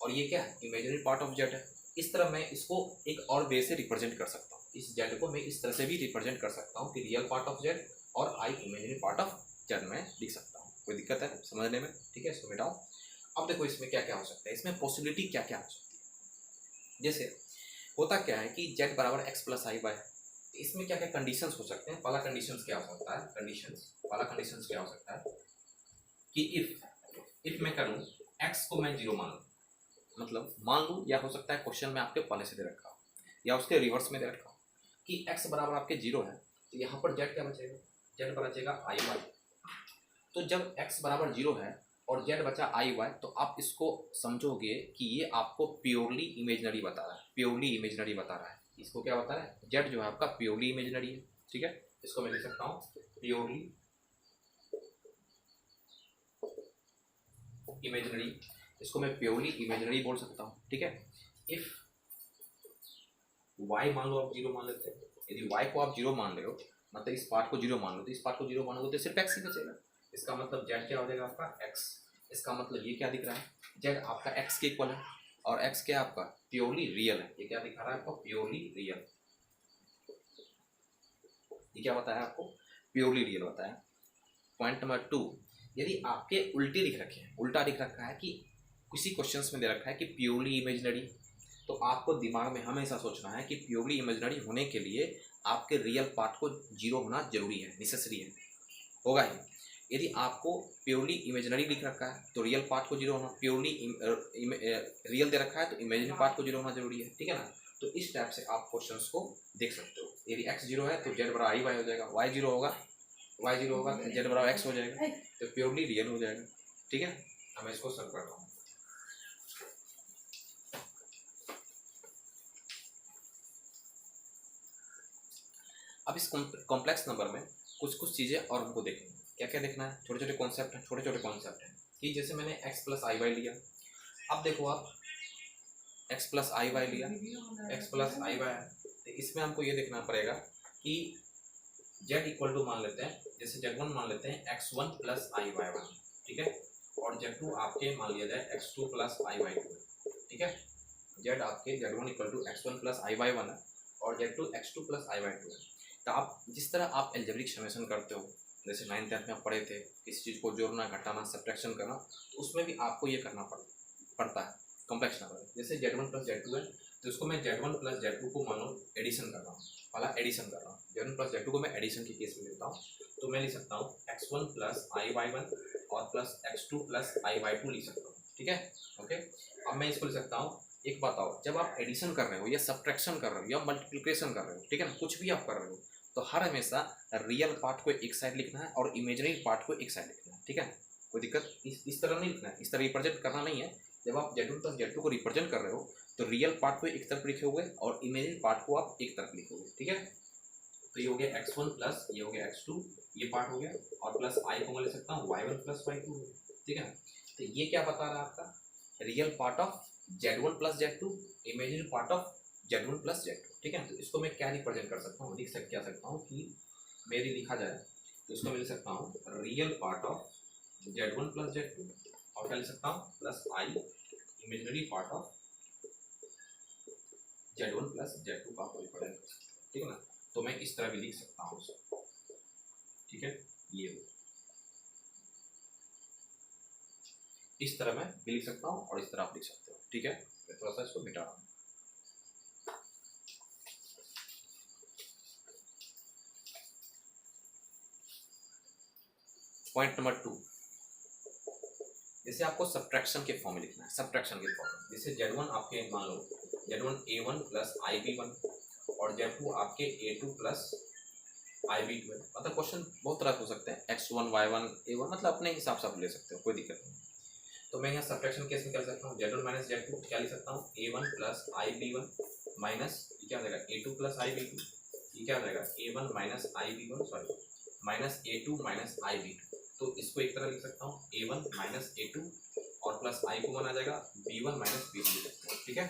और ये क्या है, इमेजिनरी पार्ट ऑफ z है। इस तरह मैं इसको एक और वे से रिप्रेजेंट कर सकता हूँ, इस z को मैं इस तरह से भी रिप्रेजेंट कर सकता हूँ कि रियल पार्ट ऑफ z और i imaginary part of z में लिख सकता हूँ। कोई दिक्कत है समझने में? ठीक है, इसको मिटाओ। अब देखो इसमें क्या क्या हो सकता है, इसमें पॉसिबिलिटी क्या क्या हो सकती है। जैसे होता क्या है कि z बराबर x प्लस आई वाई, इसमें क्या क्या कंडीशंस हो सकते हैं। पहला कंडीशंस क्या हो सकता है, पहला कंडीशंस क्या हो सकता है कि इफ मैं करूँ x को मैं 0 मान लूँ, मतलब मान लूँ, या हो सकता है क्वेश्चन में आपके पहले से दे रखा हो या उसके रिवर्स में दे रखा हो कि x बराबर आपके 0 है, तो यहाँ पर z क्या बचेगा, z बचेगा आई वाई। तो जब x बराबर 0 है और z बचा आई वाई, तो आप इसको समझोगे कि ये आपको प्योरली इमेजिनरी बता रहा है, प्योरली इमेजिनरी बता रहा है। इसको क्या बता रहा है, z जो है आपका प्योरली इमेजिनरी है। ठीक है, इसको मैं लिख सकता हूँ प्योरली इमेजिनरी, इसको मैं प्योरली इमेजिनरी बोल सकता हूँ। ठीक है, इफ y मान लो आप 0 मान लेते हैं, यदि y को आप 0 मान रहे हो, मतलब इस पार्ट को 0 मान लो, तो इस पार्ट को 0 मानोगे तो सिर्फ x ही बचेगा। इसका मतलब z क्या हो जाएगा आपका x, इसका मतलब ये क्या दिख रहा है, z आपका x के इक्वल है और x क्या आपका प्योरली रियल है। ये क्या दिखा रहा है आपको, प्योरली रियल। ये क्या बताया आपको, प्योरली रियल बताया। पॉइंट नंबर 2, यदि आपके उल्टे लिख रखे हैं, उल्टा लिख रखा है कि किसी क्वेश्चंस में दे रखा है कि प्योरली इमेजिनरी, तो आपको दिमाग में हमेशा सोचना है कि प्योरली इमेजिनरी होने के लिए आपके रियल पार्ट को 0 होना जरूरी है, नेसेसरी है, होगा ही। यदि आपको प्योरली इमेजिनरी लिख रखा है तो रियल पार्ट को 0 होना, प्योरली रियल दे रखा है तो इमेजिनरी पार्ट को 0 होना जरूरी है। ठीक है ना, तो इस टाइप से आप क्वेश्चंस को देख सकते हो। यदि x 0 है तो z बराबर आई वाई हो जाएगा, y 0 होगा तो z बराबर x हो जाएगा, तो प्योरली रियल हो जाएगा। ठीक है, मैं इसको सॉल्व करता हूँ। अब इस कॉम्प्लेक्स नंबर में कुछ चीज़ें और हमको देखेंगे। क्या क्या देखना है, छोटे छोटे कॉन्सेप्ट हैं, छोटे छोटे कॉन्सेप्ट हैं कि जैसे मैंने x प्लस आई वाई लिया, अब देखो आप x प्लस आई वाई लिया, x प्लस आई वाई, तो इसमें हमको ये देखना पड़ेगा कि z इक्वल टू मान लेते हैं, जैसे z1 मान लेते हैं x1 plus I Y one, ठीक है, और z2 आपके मान लिया जाए x2 plus I Y to, ठीक है, z आपके z1 equal to x1 plus I Y one है और z2 x2 plus I Y to है। तो आप जिस तरह आप एल्जेब्रिक समेशन करते हो, जैसे 9th 10th में आप पढ़े थे किसी चीज़ को जोड़ना, घटाना, सब्ट्रैक्शन करना, तो उसमें भी आपको ये करना पड़ता है कॉम्प्लेक्स नंबर। जैसे z1 प्लस z2 है तो उसको मैं z1 प्लस z2 को मान लो एडिशन कर रहा हूँ, पहला एडिशन कर रहा हूँ, z1 प्लस z2 को मैं एडिशन के केस में लेता हूँ, तो मैं लिख सकता हूँ x1 plus I Y one और plus x2 plus I Y two लिख सकता हूँ, ठीक है, ओके। अब मैं इसको लिख सकता हूँ, एक बात और, जब आप एडिशन कर रहे हो या सब्ट्रैक्शन कर रहे हो या मल्टीप्लिकेशन कर रहे हो, ठीक है ना, कुछ भी आप कर रहे हो, तो हर हमेशा रियल पार्ट को एक साइड लिखना है और इमेजिनरी पार्ट को एक साइड लिखना है, ठीक है, कोई दिक्कत इस तरह नहीं लिखना है, इस तरह रिप्रेजेंट करना नहीं है। जब आप z1 प्लस z2 को रिप्रेजेंट कर रहे हो तो रियल पार्ट को एक तरफ लिखे हुए और इमेजिनरी पार्ट को आप एक तरफ लिखोगे, ठीक है। तो ये हो गया x1 प्लस ये हो गया x2, ये पार्ट हो गया, और प्लस आई को मैं ले सकता हूँ y1 प्लस y2, ठीक है। तो ये क्या बता रहा है आपका, real part of z1 plus z2, imaginary part of z1 plus z2, ठीक है। तो इसको मैं क्या रिप्रेजेंट कर सकता हूँ, लिख सकता हूँ कि मेरी लिखा जाए तो इसको मैं लिख सकता हूँ real part of z1 plus z2 और क्या लिख सकता हूँ plus I imaginary part of z1 plus z2 का रिप्रेजेंट कर सकता हूँ, ठीक है ना। तो मैं इस तरह भी लिख सकता हूँ उसको, ठीक है, ये इस तरह मैं भी लिख सकता हूँ और इस तरह आप लिख सकते हो, ठीक है। मैं थोड़ा सा इसको मिटा रहा हूँ। पॉइंट नंबर 2, जैसे आपको सब्ट्रैक्शन के फॉर्म में लिखना है, सब्ट्रैक्शन के फॉर्म में, जैसे z1 आपके मान लो z1 a1 प्लस ib1 और z2 आपके a2 प्लस ib2 है। मतलब क्वेश्चन बहुत तरह के हो सकते हैं, x1 y1 a1, मतलब अपने हिसाब से आप ले सकते हो, कोई दिक्कत नहीं। तो मैं यहाँ सब्ट्रैक्शन केस में क्या लिख सकता हूँ, z1 माइनस z2 क्या लिख सकता हूँ a1 प्लस ib1 माइनस ये क्या हो जाएगा a2 प्लस ib2, ये क्या हो जाएगा a1 minus ib1 sorry minus a2 minus ib2। तो इसको एक तरह लिख सकता हूँ a1 माइनस a2 और प्लस आई को बना जाएगा b1 माइनस b2 लिख सकते हैं, ठीक है।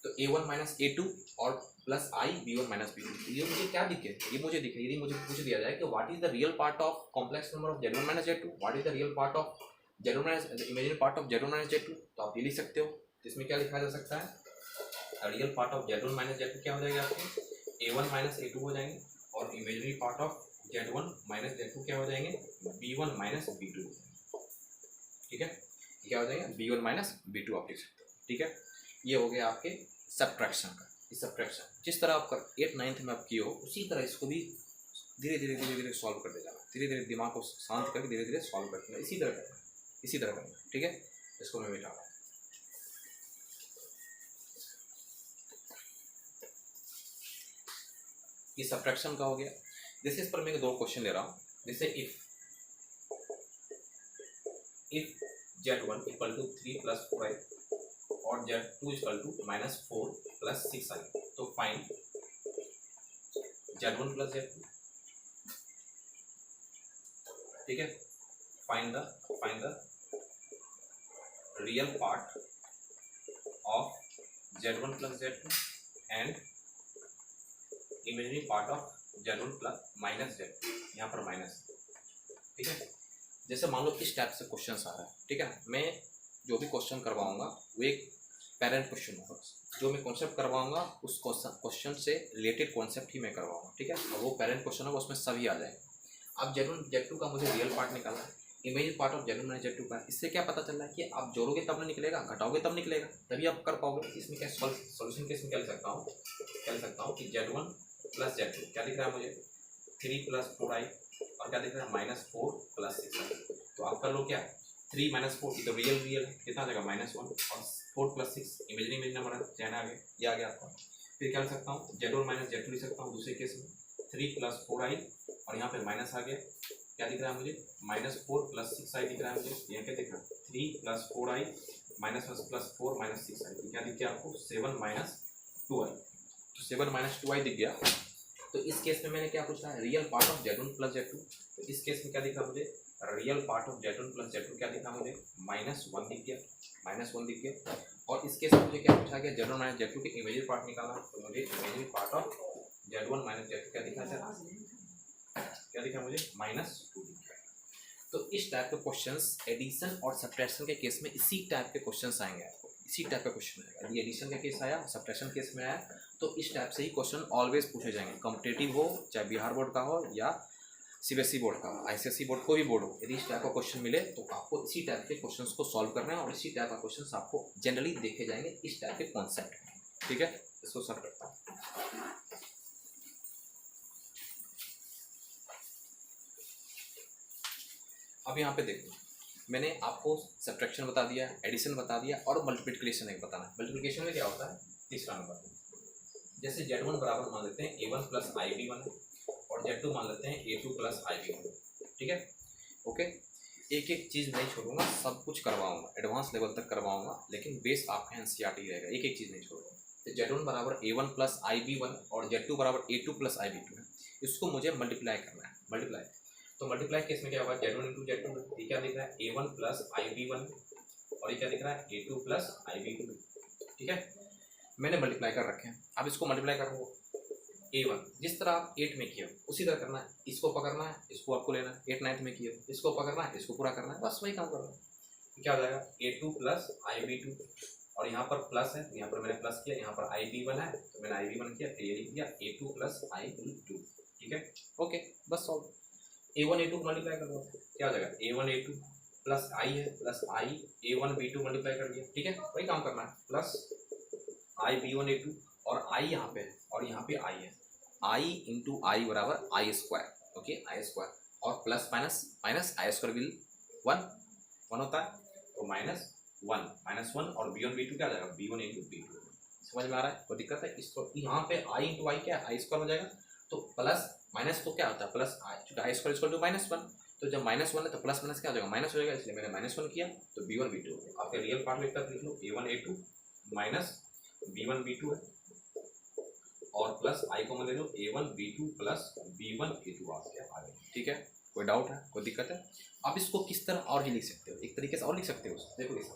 तो a1 माइनस a2 और प्लस आई b1 माइनस b2, ये मुझे क्या दिखे, ये मुझे दिखे, यदि मुझे पूछ दिया जाए कि what is the real part of complex number of z1 minus z2, what is the real part of z1 minus imaginary part of z1 minus z2, तो आप ये लिख सकते हो। इसमें क्या लिखा जा सकता है, real part of z1 minus z2 क्या हो जाएगा आपके a1 माइनस a2 हो जाएंगे और imaginary part of z1 minus z2 क्या हो जाएंगे b1 माइनस b2, ठीक है, क्या हो जाएगा b1 माइनस b2 आप लिख सकते हो, ठीक है। ये हो गया आपके सब्ट्रैक्शन का। इस सब्ट्रैक्शन जिस तरह आप 8th 9th में आप किए हो उसी तरह इसको भी धीरे धीरे सॉल्व करते जाना, धीरे धीरे दिमाग को शांत करके धीरे धीरे सॉल्व करते जाना, इसी तरह करना, ठीक है। इसको मैं मिटा रहा हूँ। ये सब्ट्रैक्शन का हो गया। जैसे इस पर मैं 2 क्वेश्चन ले रहा हूँ, जैसे if z1 equal to 3 plus 4i और z2 equal to minus 4 plus 6i, तो फाइंड z1 प्लस z2, ठीक है, find the real part of z1 plus z2 and imaginary part of z1 plus minus z2, यहाँ पर minus, ठीक है। जैसे मान लो इस टाइप से क्वेश्चन आ रहा है, ठीक है, मैं जो भी क्वेश्चन करवाऊंगा वो एक पेरेंट क्वेश्चन होगा, जो मैं कॉन्सेप्ट करवाऊंगा उस क्वेश्चन से रिलेटेड कॉन्सेप्ट ही मैं करवाऊंगा, ठीक है, और वो पेरेंट क्वेश्चन होगा उसमें सभी आ जाएंगे। अब z1 z2 का मुझे रियल पार्ट निकालना है, imaginary part of z1 minus z2 का, इससे क्या पता चल रहा है कि आप जोड़ोगे तब नहीं निकलेगा, घटाओगे तब निकलेगा, तभी आप कर पाओगे। इसमें क्या सॉल्यूशन केस में क्या लिख सकता हूँ कि z1 प्लस z2 क्या दिख रहा है मुझे 3 प्लस 4i और क्या दिख रहा है माइनस 4 प्लस 6i। तो आप कर लो क्या 3 माइनस 4, ये तो रियल कितना आ जाएगा -1 और 4 प्लस 6 इमेजिनरी नंबर है, चैन आ गया, ये आ गया आपका। फिर क्या लिख सकता हूँ z1 माइनस z2 लिख सकता हूँ दूसरे केस में 3 प्लस 4i और यहाँ पे माइनस आ गया, क्या दिख रहा है मुझे -4 प्लस 6i दिख रहा है मुझे, यहाँ क्या दिख रहा है 3 plus 4i minus plus 4 minus 6i, क्या दिख गया आपको 7 माइनस 2i। तो 7 माइनस 2i दिख गया। तो इस केस में मैंने क्या पूछा है, real part of Z1 plus Z2। तो इस केस में क्या दिख रहा मुझे, real part of Z1 plus Z2 क्या दिख रहा मुझे, -1 दिख गया, -1 दिख गया। और इस केस में मुझे क्या पूछा गया, Z1 माइनस Z2 के इमेजिनरी पार्ट निकालना। तो मुझे imaginary part of Z1 minus Z2 क्या दिखा सर, क्या दिखा मुझे, -2 दिख गया। तो इस टाइप के क्वेश्चंस एडिशन और सब्ट्रैक्शन के केस में इसी टाइप के क्वेश्चंस आएंगे आपको, इसी टाइप का क्वेश्चन आएगा। यदि एडिशन का केस आया, सब्ट्रैक्शन केस में आया, तो इस टाइप से ही क्वेश्चन ऑलवेज पूछे जाएंगे, कॉम्पिटेटिव हो चाहे बिहार बोर्ड का हो या सीबीएसई बोर्ड का, आईसीएसई बोर्ड कोई भी बोर्ड हो। यदि इस टाइप का क्वेश्चन मिले तो आपको इसी टाइप के क्वेश्चंस को सॉल्व करना है और इसी टाइप का क्वेश्चंस आपको जनरली देखे जाएंगे इस टाइप के कॉन्सेप्ट में। ठीक है, इसको सॉल्व करता हूँ। अब यहाँ पे देखो, मैंने आपको सब्ट्रैक्शन बता दिया, एडिशन बता दिया और मल्टीप्लिकेशन एक बताना है। मल्टीप्लिकेशन में क्या होता है, तीसरा नंबर, जैसे Z1 बराबर मान लेते हैं A1 प्लस IB1 और Z2 मान लेते हैं A2 प्लस IB2। ठीक है, ओके। एक एक चीज़ नहीं छोड़ूंगा, सब कुछ करवाऊंगा, एडवांस लेवल तक करवाऊंगा, लेकिन बेस आपका एनसीईआरटी रहेगा, एक एक चीज़ नहीं छोड़ूंगा। तो Z1 बराबर A1 प्लस IB1 और Z2 बराबर A2 प्लस IB2 है, इसको मुझे मल्टीप्लाई करना है, मल्टीप्लाई। तो मल्टीप्लाई केस में क्या होगा, Z1 इंटू Z2, ये क्या दिख रहा है, A1 प्लस IB1 और ये क्या दिख रहा है, A2 प्लस IB2। ठीक है, मैंने मल्टीप्लाई कर रखे हैं। अब इसको मल्टीप्लाई कर रहा हूँ, A1 जिस तरह आप 8 में किए उसी तरह करना है, इसको पकड़ना है, इसको आपको लेना है, 8 9 में किए इसको पकड़ना है, इसको पूरा करना है, बस वही काम करना है। तो क्या हो जाएगा, A2 प्लस IB2 और यहाँ पर प्लस है, यहाँ पर मैंने प्लस किया, यहाँ पर IB1 है तो मैंने IB1 किया, फिर ये लिख दिया A2 प्लस IB2। ठीक है, ओके, बस सॉल्व। A1 A2 मल्टीप्लाई कर दो, क्या हो जाएगा, A1 A2 प्लस I है, plus I A1 B2 multiply कर दिया। ठीक है, वही काम करना है, प्लस I B1 A2 और I यहाँ पे है और यहाँ पे I है, I इंटू आई बराबर आई स्क्वायर। ओके, आई स्क्वायर और plus minus minus I square will 1 होता है, तो -1 और B1 B2 क्या आ जाएगा, B1 इंटू B2। समझ में आ रहा है, कोई दिक्कत है इसको, यहाँ पे I इंटू आई क्या है, आई स्क्वायर हो जाएगा, तो प्लस माइनस तो क्या होता है प्लस आई, चूँकि आई स्क्वायर इक्वल टू -1, तो जब -1 है तो प्लस माइनस क्या हो जाएगा, माइनस हो जाएगा, इसलिए मैंने -1 किया, तो B1 B2। आपके रियल पार्ट लिख लो, A1 A2 minus B1 B2 है और प्लस आई को ले लो, A1 B2 plus B1 A2 आ गया आगे। ठीक है, कोई डाउट है, कोई दिक्कत है। अब इसको किस तरह और भी लिख सकते हो, एक तरीके से और लिख सकते हो। देखो इस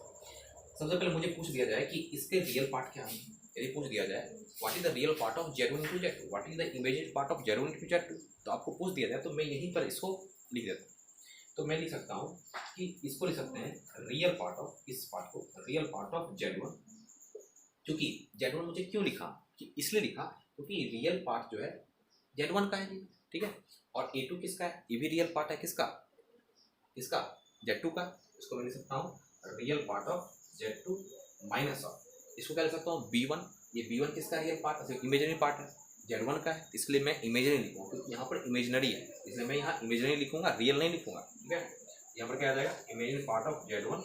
सबसे पहले मुझे पूछ दिया जाए कि इसके रियल पार्ट क्या है। यदि पूछ दिया जाए what is the real part of Z1 into Z2, what is the imaginary part of Z1 into Z2, तो आपको पूछ दिया जाए तो मैं यहीं पर इसको लिख देता हूँ। तो मैं लिख सकता हूँ कि इसको लिख सकते हैं रियल पार्ट ऑफ, इस पार्ट को रियल पार्ट ऑफ Z1। क्योंकि Z1 मुझे क्यों लिखा, कि इसलिए लिखा क्योंकि रियल पार्ट जो है Z1 का है जी। ठीक है, और A2 किसका है, ये भी रियल पार्ट है, किसका, किसका, Z2 का। इसको मैं लिख सकता हूँ real part of Z2 minus of, इसको क्या लिख सकता हूँ B1, ये B1 किसका रियल पार्ट, इमेजिनरी पार्ट है, Z1 का है, इसलिए मैं इमेजिनरी लिखूंगा क्योंकि यहाँ पर इमेजिनरी है, इसलिए मैं यहाँ इमेजिनरी लिखूंगा, रियल नहीं लिखूंगा। ठीक है, यहाँ पर क्या आ जाएगा, इमेजिनरी पार्ट ऑफ Z1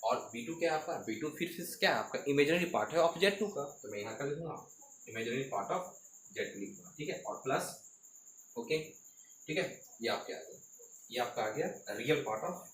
और B2 क्या है आपका, B2 फिर क्या है आपका, इमेजिनरी पार्ट है ऑफ Z2 का, तो मैं यहाँ का लिखूंगा इमेजिनरी पार्ट ऑफ Z2 लिखूंगा। ठीक है, और प्लस, ओके, ठीक है, ये आपके आ गया, ये आपका आ गया real part of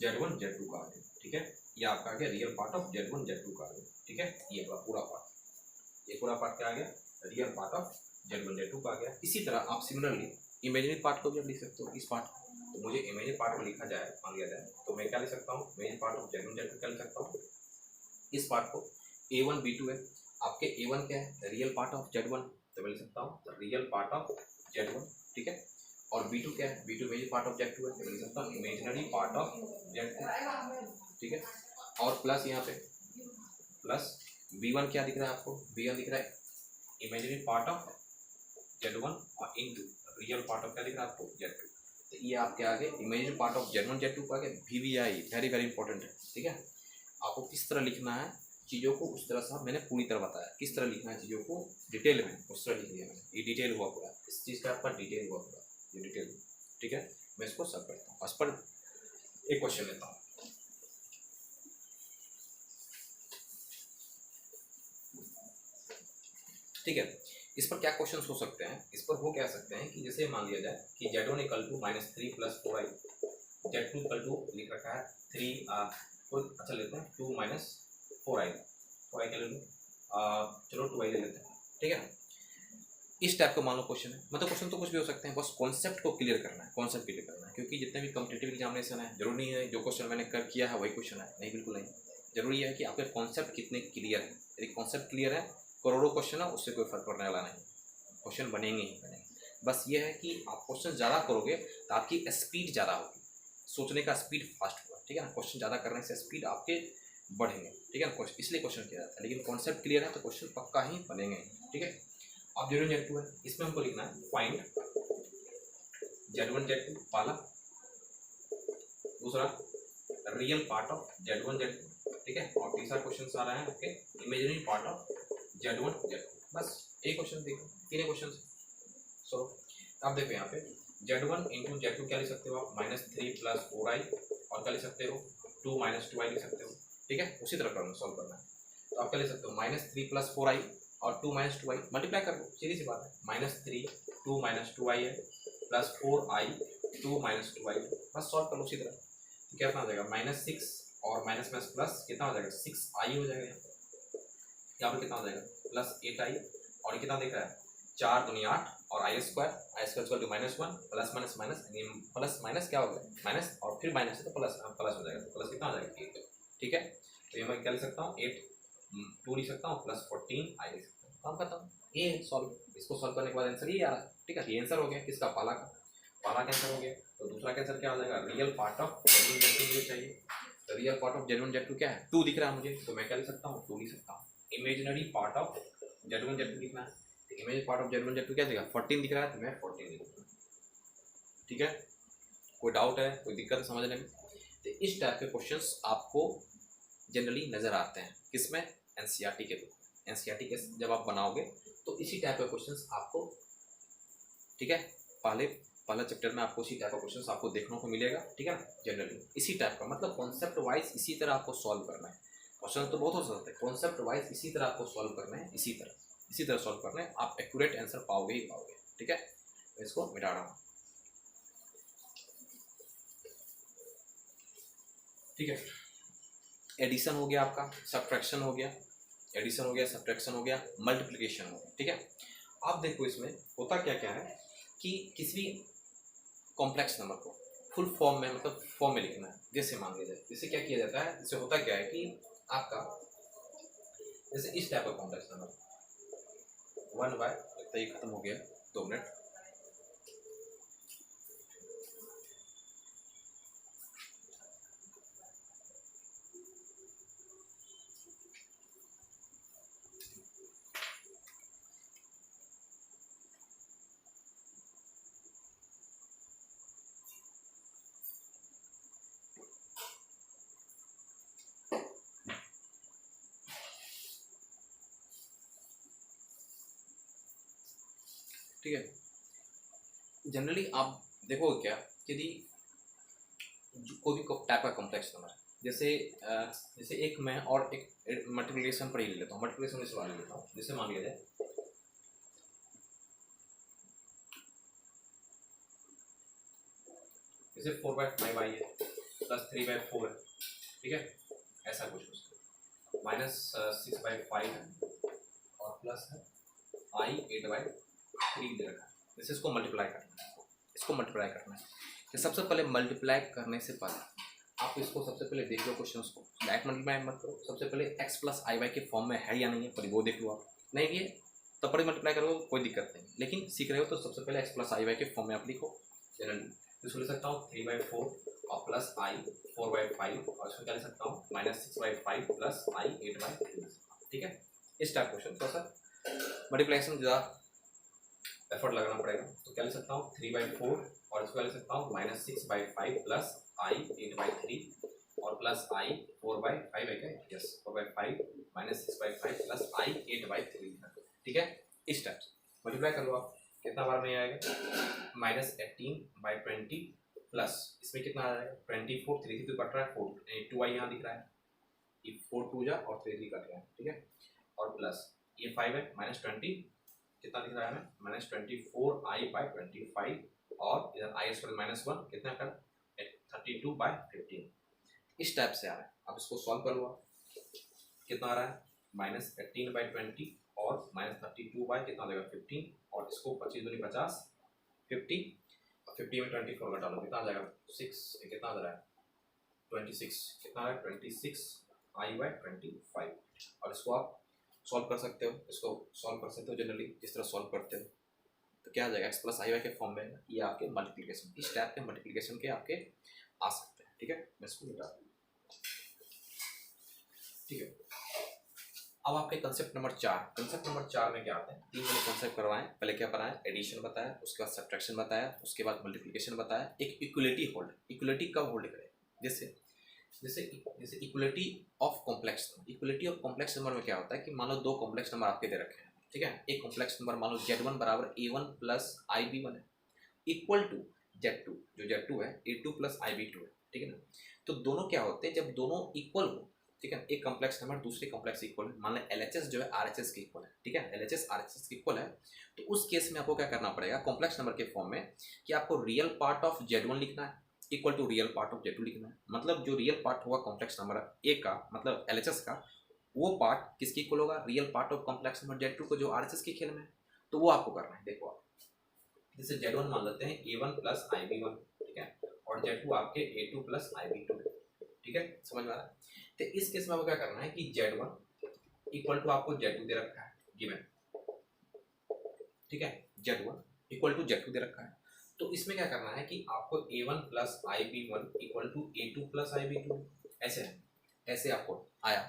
Z1 Z2 का आ गया। ठीक है, ये आपका आ गया real part of Z1 Z2 का आ गया। ठीक है, ये पूरा पार्ट, ये पूरा पार्ट क्या आ गया, real part of Z1 Z2 का आ गया। इसी तरह आप सिमिलरली इमेजिनरी पार्ट को भी आप लिख सकते हो, इस पार्ट। तो मुझे इमेजिनरी पार्ट को लिखा जाए, मान लिया जाए, तो मैं क्या लिख सकता हूँ, imaginary part of Z1 Z2 क्या लिख सकता हूँ, इस पार्ट को A1 B2 है, आपके A1 क्या है, रियल पार्ट ऑफ Z1, तो मैं लिख सकता हूँ रियल पार्ट ऑफ Z1। ठीक है, और B2 क्या है, B2 imaginary part of Z2 है, तो मैं लिख सकता हूँ इमेजिनरी पार्ट ऑफ Z2। ठीक है, और प्लस यहाँ पे प्लस B1 क्या दिख रहा है आपको, B1 दिख रहा है इमेजिनरी पार्ट ऑफ Z1 और इंटू रियल पार्ट ऑफ क्या दिख रहा है आपको, Z2। तो ये आपके आगे imaginary part of Z1 Z2 को आगे VVI, वेरी वेरी इंपॉर्टेंट है। ठीक है, आपको किस तरह लिखना है चीज़ों को, उस तरह से मैंने पूरी तरह बताया किस तरह लिखना है चीज़ों को डिटेल में, उस तरह लिख दिया मैंने, ये डिटेल हुआ पूरा, इस चीज़ का आपका डिटेल हुआ पूरा, ये डिटेल। ठीक है, मैं इसको सब करता हूँ, बस पर एक क्वेश्चन लेता हूँ। ठीक है, इस पर क्या क्वेश्चन हो सकते हैं, इस पर हो क्या सकते हैं कि जैसे मान लिया जाए कि Z1 equal to -3 + 4i, Z2 equal to लिख रखा है 3 कोई अच्छा लेते हैं 2 - 4i, 4i क्या ले लो, चलो 2i ले लेते हैं। ठीक है, इस टाइप का मान लो क्वेश्चन है, मतलब क्वेश्चन तो कुछ भी हो सकते हैं, बस कॉन्सेप्ट को क्लियर करना है, कॉन्सेप्ट क्लियर करना है। क्योंकि जितने भी कॉम्पिटेटिव एग्जामिनेशन है जरूरी नहीं है जो क्वेश्चन मैंने कर किया है वही क्वेश्चन है, नहीं बिल्कुल नहीं। जरूरी है कि आपके कॉन्सेप्ट कितने क्लियर है। यदि कॉन्सेप्ट क्लियर है, करोड़ों क्वेश्चन है, उससे कोई फर्क पड़ने वाला नहीं, क्वेश्चन बनेंगे ही बनेंगे। बस ये है कि आप क्वेश्चन ज़्यादा करोगे तो आपकी स्पीड ज़्यादा होगी, सोचने का स्पीड फास्ट होगा, ठीक है ना। क्वेश्चन ज़्यादा करने से स्पीड आपके बढ़ेंगे, ठीक है ना, इसलिए क्वेश्चन किया जाता है। लेकिन कॉन्सेप्ट क्लियर है तो क्वेश्चन पक्का ही बनेंगे, ठीक है। अब Z1 Z2 है, इसमें हमको लिखना है फाइंड Z1 Z2 पहला, दूसरा real part of Z1 Z2, ठीक है, और तीसरा क्वेश्चन आ रहा है okay imaginary part of Z1 Z2। बस एक क्वेश्चन देखो, तीन क्वेश्चन। सो अब देखो यहाँ पे Z1 इंटू Z2 क्या लिख सकते हो आप, -3 + 4i, और क्या लिख सकते हो 2 - 2i लिख सकते हो, ठीक है। उसी तरह करना, सॉल्व करना है। तो आप क्या लिख सकते हो -3 + 4i और 2 - 2i मल्टीप्लाई कर दो, सीधी सी बात है। -3 2 - 2i है प्लस 4i 2 - 2i, बस सॉल्व कर लो उसी तरह। तो क्या हो जाएगा -6 और माइनस माइनस प्लस कितना हो जाएगा 6i हो जाएगा। यहाँ पर कितना हो जाएगा +8i, और ये कितना दिख रहा है 4 दूनी 8 और i² -1 plus minus minus plus minus क्या हो गया माइनस, और फिर माइनस है तो प्लस प्लस हो जाएगा, तो प्लस कितना हो जाएगा 8, ठीक है। तो ये मैं क्या लिख सकता हूँ 8 2 लिख सकता हूँ प्लस 14i लिख सकता हूँ। काम खत्म, ये सॉल्व। इसको सॉल्व करने के बाद आंसर ये आ रहा है, ठीक है। ये आंसर हो गया किसका, पाला का, पाला का आंसर हो गया। तो दूसरा का आंसर क्या हो जाएगा, real part of Z1 Z2 मुझे चाहिए। तो real part of Z1 Z2 क्या है 2 दिख रहा है मुझे, तो मैं क्या लिख सकता हूँ 2 लिख सकता हूँ। Imaginary part of Z1 Z2 लिखना है, तो image part of Z1 Z2 क्या दिखा 14 दिख रहा है, तो मैं 14 लिख दूँगा, ठीक है। कोई डाउट है, कोई दिक्कत है समझने में। तो इस टाइप के क्वेश्चंस आपको जनरली नज़र आते हैं किसमें, एनसीईआरटी के बुक में। एनसीईआरटी के जब आप बनाओगे तो इसी टाइप के क्वेश्चंस आपको, ठीक है, पहला चैप्टर में आपको इसी टाइप का क्वेश्चंस आपको देखने को मिलेगा, ठीक है ना। जनरली इसी टाइप का, मतलब कॉन्सेप्ट वाइज इसी तरह आपको सॉल्व करना है। क्वेश्चन तो बहुत हो सकते हैं, कॉन्सेप्ट वाइज इसी तरह आपको सॉल्व करना है, इसी तरह सॉल्व करना है, आप एक्यूरेट आंसर पाओगे ही पाओगे, ठीक है। मैं इसको मिटा रहा हूँ, ठीक है। एडिशन हो गया आपका, सब्ट्रैक्शन हो गया, एडिशन हो गया, सब्ट्रैक्शन हो गया, मल्टीप्लिकेशन हो गया, ठीक है। आप देखो इसमें होता क्या क्या है कि किसी भी कॉम्प्लेक्स नंबर को फुल फॉर्म में, मतलब फॉर्म में लिखना है। जैसे मान लीजिए, जैसे क्या किया जाता है, जैसे होता क्या है कि आपका जैसे इस टाइप का कॉम्प्लेक्स नंबर 1 बाय, लगता है ये खत्म हो गया, 2 मिनट। ठीक है, जनरली आप देखो क्या, यदि कोई भी टाइप का कॉम्प्लेक्स नंबर है, जैसे एक मैं और एक मल्टीप्लिकेशन पर ही ले लेता हूँ, मल्टीप्लिकेशन में सवाल ले लेता हूँ। जैसे मान लिया जाए जैसे 4/5 है प्लस 3/4 है, ठीक है, ऐसा कुछ -6/5 है और प्लस है i 8/3 दे रखा है। जैसे इसको मल्टीप्लाई करना है, तो सबसे पहले मल्टीप्लाई करने से पहले आप इसको सबसे पहले देख लो, क्वेश्चन को डायरेक्ट मल्टीप्लाई मत करो, सबसे पहले x + iy के फॉर्म में है या नहीं है पहले वो देख लो। आप नहीं भी है तो पहले मल्टीप्लाई करो, कोई दिक्कत नहीं, लेकिन सीख रहे हो तो सबसे पहले x + iy के फॉर्म में आप लिखो जनरली। तो इसको लिख सकता हूँ 3/4 और प्लस i 4/5, और इसको क्या लिख सकता हूँ -6/5 प्लस i 8/3, ठीक है। इस टाइप क्वेश्चन थोड़ा सा मल्टीप्लिकेशन ज़्यादा एफर्ट लगाना पड़ेगा। तो क्या लिख सकता हूँ 3/4 और इसको लिख सकता हूँ -6/5 प्लस i 8/3 और प्लस i 4/5 है क्या, यस 4/5 -6/5 प्लस i 8/3, ठीक है। इस टाइप से मल्टीप्लाई कर लो आप, कितना बार में आएगा -18/20 प्लस इसमें कितना आ जाएगा 24, 3 तो कट रहा है 4, 2i यहाँ दिख रहा है, ये 4 2 जा और 3 कट रहा है, ठीक है, और प्लस ये 5 है -20 कितना दिख रहा है हमें -24i/25, और इधर i² -1 कितना कर 32/15, इस टाइप से आ रहा है। अब इसको सॉल्व कर लो, कितना आ रहा है -18/20 और -32y कितना हो जाएगा 15, और इसको 25 दूनी 50, 50, और 50 में 24 का डालो कितना आ जाएगा 6, कितना आ रहा है 26, कितना आ रहा है 26 i/25, और इसको आप सॉल्व कर सकते हो, इसको सॉल्व कर सकते हो जनरली जिस तरह सॉल्व करते हो, तो क्या आ जाएगा x प्लस आई वाई के फॉर्म में है। ये आपके मल्टीप्लिकेशन, इस टाइप के मल्टीप्लिकेशन के आपके आ सकते हैं। ठीक है, मैं इसको मिटा दूँ। ठीक है, अब आपके कंसेप्ट नंबर 4, कंसेप्ट नंबर 4 में क्या आता है, 3 मैंने कंसेप्ट करवाए। पहले क्या पढ़ाया, एडिशन बताया, उसके बाद सब्ट्रैक्शन बताया, उसके बाद मल्टीप्लिकेशन बताया, एक इक्वलिटी होल्ड, इक्वलिटी कब होल्ड करें, जैसे जैसे जैसे equality of complex number, equality of complex number में क्या होता है कि मान लो दो कॉम्प्लेक्स नंबर आपके दे रखे हैं, ठीक है, एक कॉम्प्लेक्स नंबर मान लो z1 बराबर a1 प्लस ib1 है, इक्वल टू z2, जो z2 है a2 प्लस ib2 है, ठीक है ना। तो दोनों क्या होते हैं, जब दोनों इक्वल हो, ठीक है, एक कॉम्प्लेक्स नंबर दूसरे कॉम्प्लेक्स इक्वल है, मान लो LHS जो है RHS के इक्वल है, ठीक है, LHS RHS के इक्वल है, तो उस केस में आपको क्या करना पड़ेगा, कॉम्प्लेक्स नंबर के फॉर्म में कि आपको रियल पार्ट ऑफ z1 लिखना है equal to real part of z2 लिखना है। मतलब जो रियल पार्ट होगा कॉम्प्लेक्स नंबर ए का, मतलब LHS का, वो पार्ट किसके इक्वल होगा, real part of complex number z2 को जो RHS के खेल में है, तो वो आपको करना है। देखो आप जैसे z1 मान लेते हैं a1 प्लस ib1, ठीक है, और z2 आपके a2 प्लस ib2, ठीक है, समझ में आ रहा है। तो इस केस में आपको क्या करना है कि z1 इक्वल टू आपको z2 दे रखा है गिवन, ठीक है, z1 इक्वल टू z2 दे रखा है, तो इसमें क्या करना है कि आपको a1 plus ib1 equal to a2 plus ib2, ऐसे है, ऐसे आपको आया,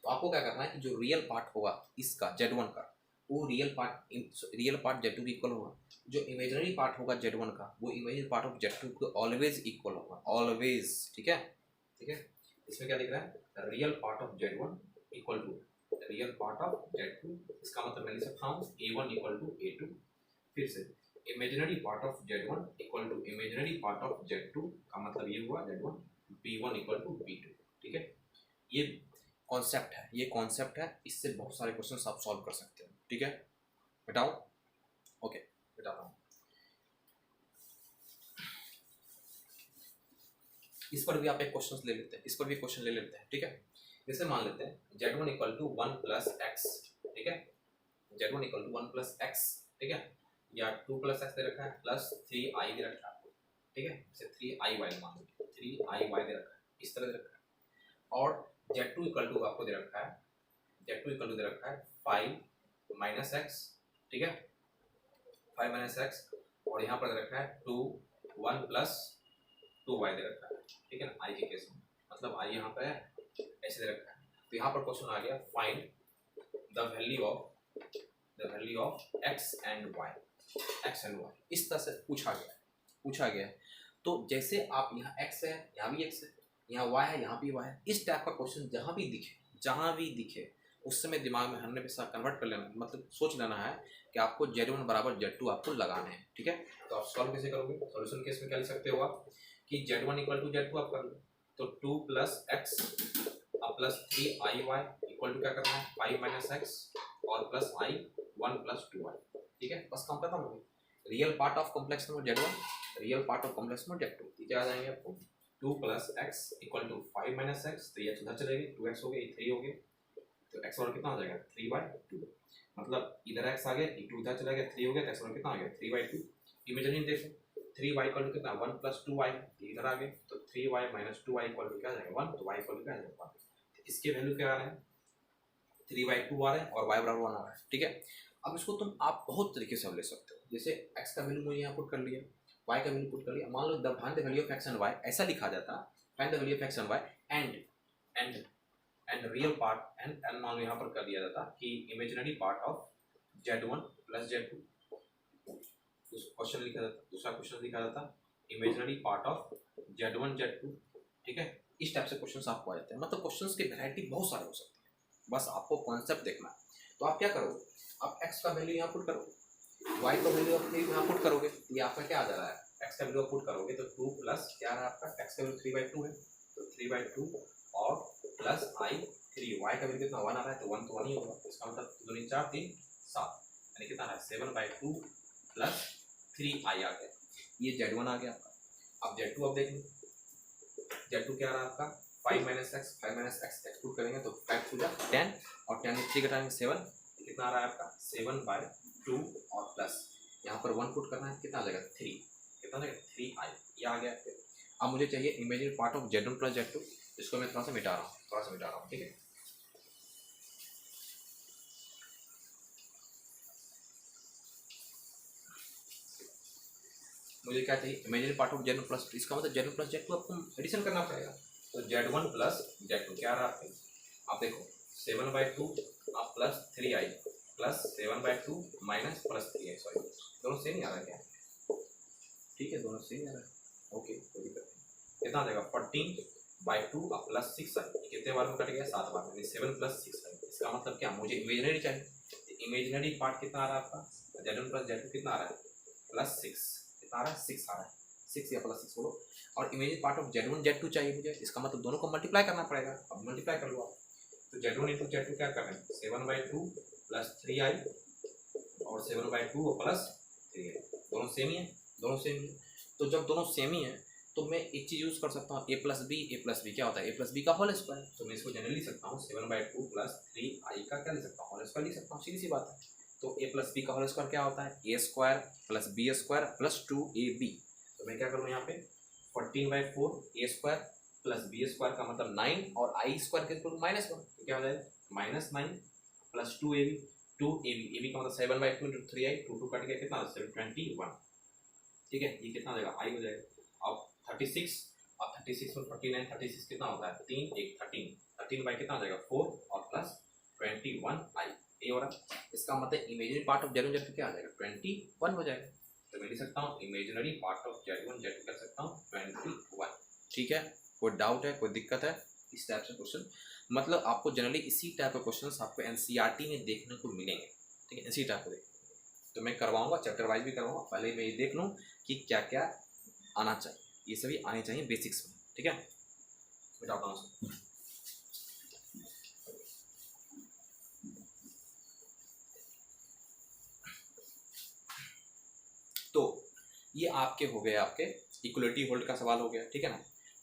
तो आपको क्या करना है कि जो रियल पार्ट होगा इसका z1 का, वो रियल पार्ट z2 के इक्वल होगा, जो इमेजिनरी पार्ट होगा z1 का, वो इमेजिनरी पार्ट ऑफ z2 को ऑलवेज इक्वल होगा, ऑलवेज, ठीक है, ठीक है। इसमें क्या दिख रहा है, real part of z1 equal to real part of z2, इसका मतलब मैं लिख सकता हूँ a1 इक्वल टू a2, फिर से imaginary part of z1 equal to imaginary part of z2, का मतलब ये हुआ z1 b1 equal to b2, ठीक है। ये कॉन्सेप्ट है, ये कॉन्सेप्ट है, इससे बहुत सारे क्वेश्चन आप सॉल्व कर सकते हो, ठीक है। बताओ, ओके, बता रहा हूँ, इस पर भी आप एक क्वेश्चन ले लेते हैं, इस पर भी क्वेश्चन ले लेते हैं, ठीक है। जैसे मान लेते हैं z1 equal to 1 plus x, ठीक है, z1 equal to 1 plus x, ठीक है, या 2 प्लस एक्स दे रखा है प्लस 3i दे रखा है, ठीक है, जैसे 3i y मान लो 3i y दे रखा है, इस तरह दे रखा है, और z2 इक्वल टू आपको दे रखा है, z2 इक्वल टू दे रखा है 5 माइनस एक्स, ठीक है, 5 माइनस एक्स, और यहाँ पर दे रखा है 2 1 प्लस 2y दे रखा है, ठीक है ना, i के केस में, मतलब i यहाँ पे ऐसे दे रखा है, तो यहाँ पर क्वेश्चन आ गया find the value of x and y, इस तरह से पूछा गया है। तो जैसे आप यहाँ x है, यहाँ भी x है, यहाँ y है, यहाँ भी y है, इस टाइप का क्वेश्चन जहाँ भी दिखे उस समय दिमाग में 100% कन्वर्ट कर लेना, मतलब सोच लेना है कि आपको z1 बराबर z2 आपको लगाने हैं, ठीक है। तो आप सॉल्व कैसे करोगे, सॉल्यूशन केस में क्या लिख सकते हो आप कि z1 इक्वल टू z2 आप कर लो, तो 2 plus X plus 3i y equal to क्या करना है 5 माइनस एक्स और प्लस i 1 प्लस 2y, ठीक है, बस काम खत्म हो गया। Real part of complex number z1, real part of complex number z2, ठीक है, आ जाएंगे आपको 2 plus X equal to 5 minus X, 3x उधर चले गए, 2x हो गए, 3 हो गए, तो x और कितना हो जाएगा 3/2, मतलब इधर x आ गया, 2 उधर चला गया, 3 हो गया, तो x और कितना आ गया 3/2। इमेजिन देखो 3y इक्वल टू कितना 1 प्लस 2y, इधर आ गए, तो 3y minus 2y equal to क्या आ जाएगा 1, तो y इक्वल टू क्या आ जाएगा 1, इसके वैल्यू क्या आ रहे हैं 3/2 आ रहे हैं और y बराबर 1 आ रहा है, ठीक है। अब इसको तुम आप बहुत तरीके से ले सकते हो, जैसे x का वैल्यू मैंने यहाँ पुट कर लिया, y का वैल्यू पुट कर लिया, मान लो the find the value of x and y, ऐसा लिखा जाता find the value of x and y and real part and मान लो यहाँ पर कर दिया जाता कि imaginary part of z1 plus z2, question लिखा जाता, दूसरा क्वेश्चन लिखा जाता imaginary part of z1 z2, ठीक है। इस टाइप से क्वेश्चन आपको आ जाते हैं, मतलब क्वेश्चंस की वैरायटी बहुत सारे हो सकते हैं, बस आपको कॉन्सेप्ट देखना है। तो आप क्या करोगे, आप x का वैल्यू यहाँ पुट करोगे, y का वैल्यू आप यहाँ पुट करोगे, ये आपका क्या आ जा रहा है, x का वैल्यू पुट करोगे तो 2 प्लस क्या आ रहा है आपका, x का वैल्यू 3/2 है, तो 3/2 और प्लस i 3, y का वैल्यू कितना 1 आ रहा है, तो 1 तो 1 ही होगा, इसका मतलब 2 4 3 7, यानी कितना है 7/2 प्लस 3i आ गया, ये z1 आ गया आपका। अब z2 अब देख लो, z2 क्या आ रहा है आपका 5 minus x, 5 minus x put करेंगे तो 5 टू जा 10 और 10 में 3 घटाएंगे 7, कितना आ रहा है आपका 7/2 और प्लस यहाँ पर 1 पुट करना है, कितना आ जाएगा 3, कितना आ जाएगा 3i, ये आ गया। फिर अब मुझे चाहिए imaginary part of Z1 + Z2, इसको मैं थोड़ा सा मिटा रहा हूँ, ठीक है। मुझे क्या चाहिए imaginary part of Z1 plus, इसका मतलब Z1 + Z2 आपको एडिशन करना पड़ेगा। तो Z1 + Z2 क्या रहा है, आप देखो 7/2 आप plus 3i plus 7/2 minus plus 3i, sorry दोनों सेम ही आ रहा है क्या, ठीक है दोनों सेम आ रहा है, ओके कोई दिक्कत नहीं। कितना आ जाएगा 14/2 और प्लस 6i, कितने बार में कट गया 7 बार में, 7 + 6i। इसका मतलब क्या, मुझे इमेजिनरी चाहिए, इमेजिनरी पार्ट कितना आ रहा है आपका Z1 + Z2 कितना आ रहा है +6, कितना आ रहा है 6 आ रहा है, 6 या +6 बोलो। और imaginary part of Z1 Z2 चाहिए मुझे, इसका मतलब दोनों को मल्टीप्लाई करना पड़ेगा। अब मल्टीप्लाई कर लो आप, तो Z1 × Z2 क्या कर रहे हैं 7/2 प्लस 3i और 7/2 और प्लस 3i, दोनों सेम ही है, दोनों सेम ही है। तो जब दोनों सेम ही है तो मैं एक चीज़ यूज़ कर सकता हूँ a + b क्या होता है a + b का होल स्क्वायर, तो मैं इसको जनरली लिख सकता हूँ 7/2 प्लस 3i का क्या लिख सकता हूँ होल स्क्वायर लिख सकता हूँ, सीधी सी बात है। तो a + b का होल स्क्वायर क्या होता है a² + b² + 2ab। तो मैं क्या करूँ यहाँ पे 14/4 a² + b² का मतलब 9 और i² के -1, तो क्या हो जाएगा -9 + 2ab, 2ab का मतलब 7/2 × 3i, 2 कट गया कितना 21, ठीक है। ये कितना हो जाएगा i हो जाएगा। अब 36 और 36 में 49, 36 कितना होता है 3 1 13, 13 बाई कितना हो जाएगा 4 और प्लस 21i, ये हो रहा। इसका मतलब imaginary part of Z1 Z2 क्या आ जाएगा 21 हो जाएगा। तो मैं लिख सकता हूँ imaginary part of Z1 Z2 कर सकता हूँ 21, ठीक है। कोई डाउट है, कोई दिक्कत है इस टाइप से क्वेश्चन, मतलब आपको जनरली इसी टाइप के क्वेश्चन आपको NCERT में देखने को मिलेंगे, ठीक है, इसी टाइप को देखने। तो मैं करवाऊंगा चैप्टर वाइज भी करवाऊंगा, पहले मैं ये देख लूँ कि क्या क्या आना चाहिए, ये सभी आने चाहिए बेसिक्स में, ठीक है। बताता हूँ तो ये आपके हो गए आपके इक्वलिटी होल्ड का सवाल हो गया, ठीक है ना।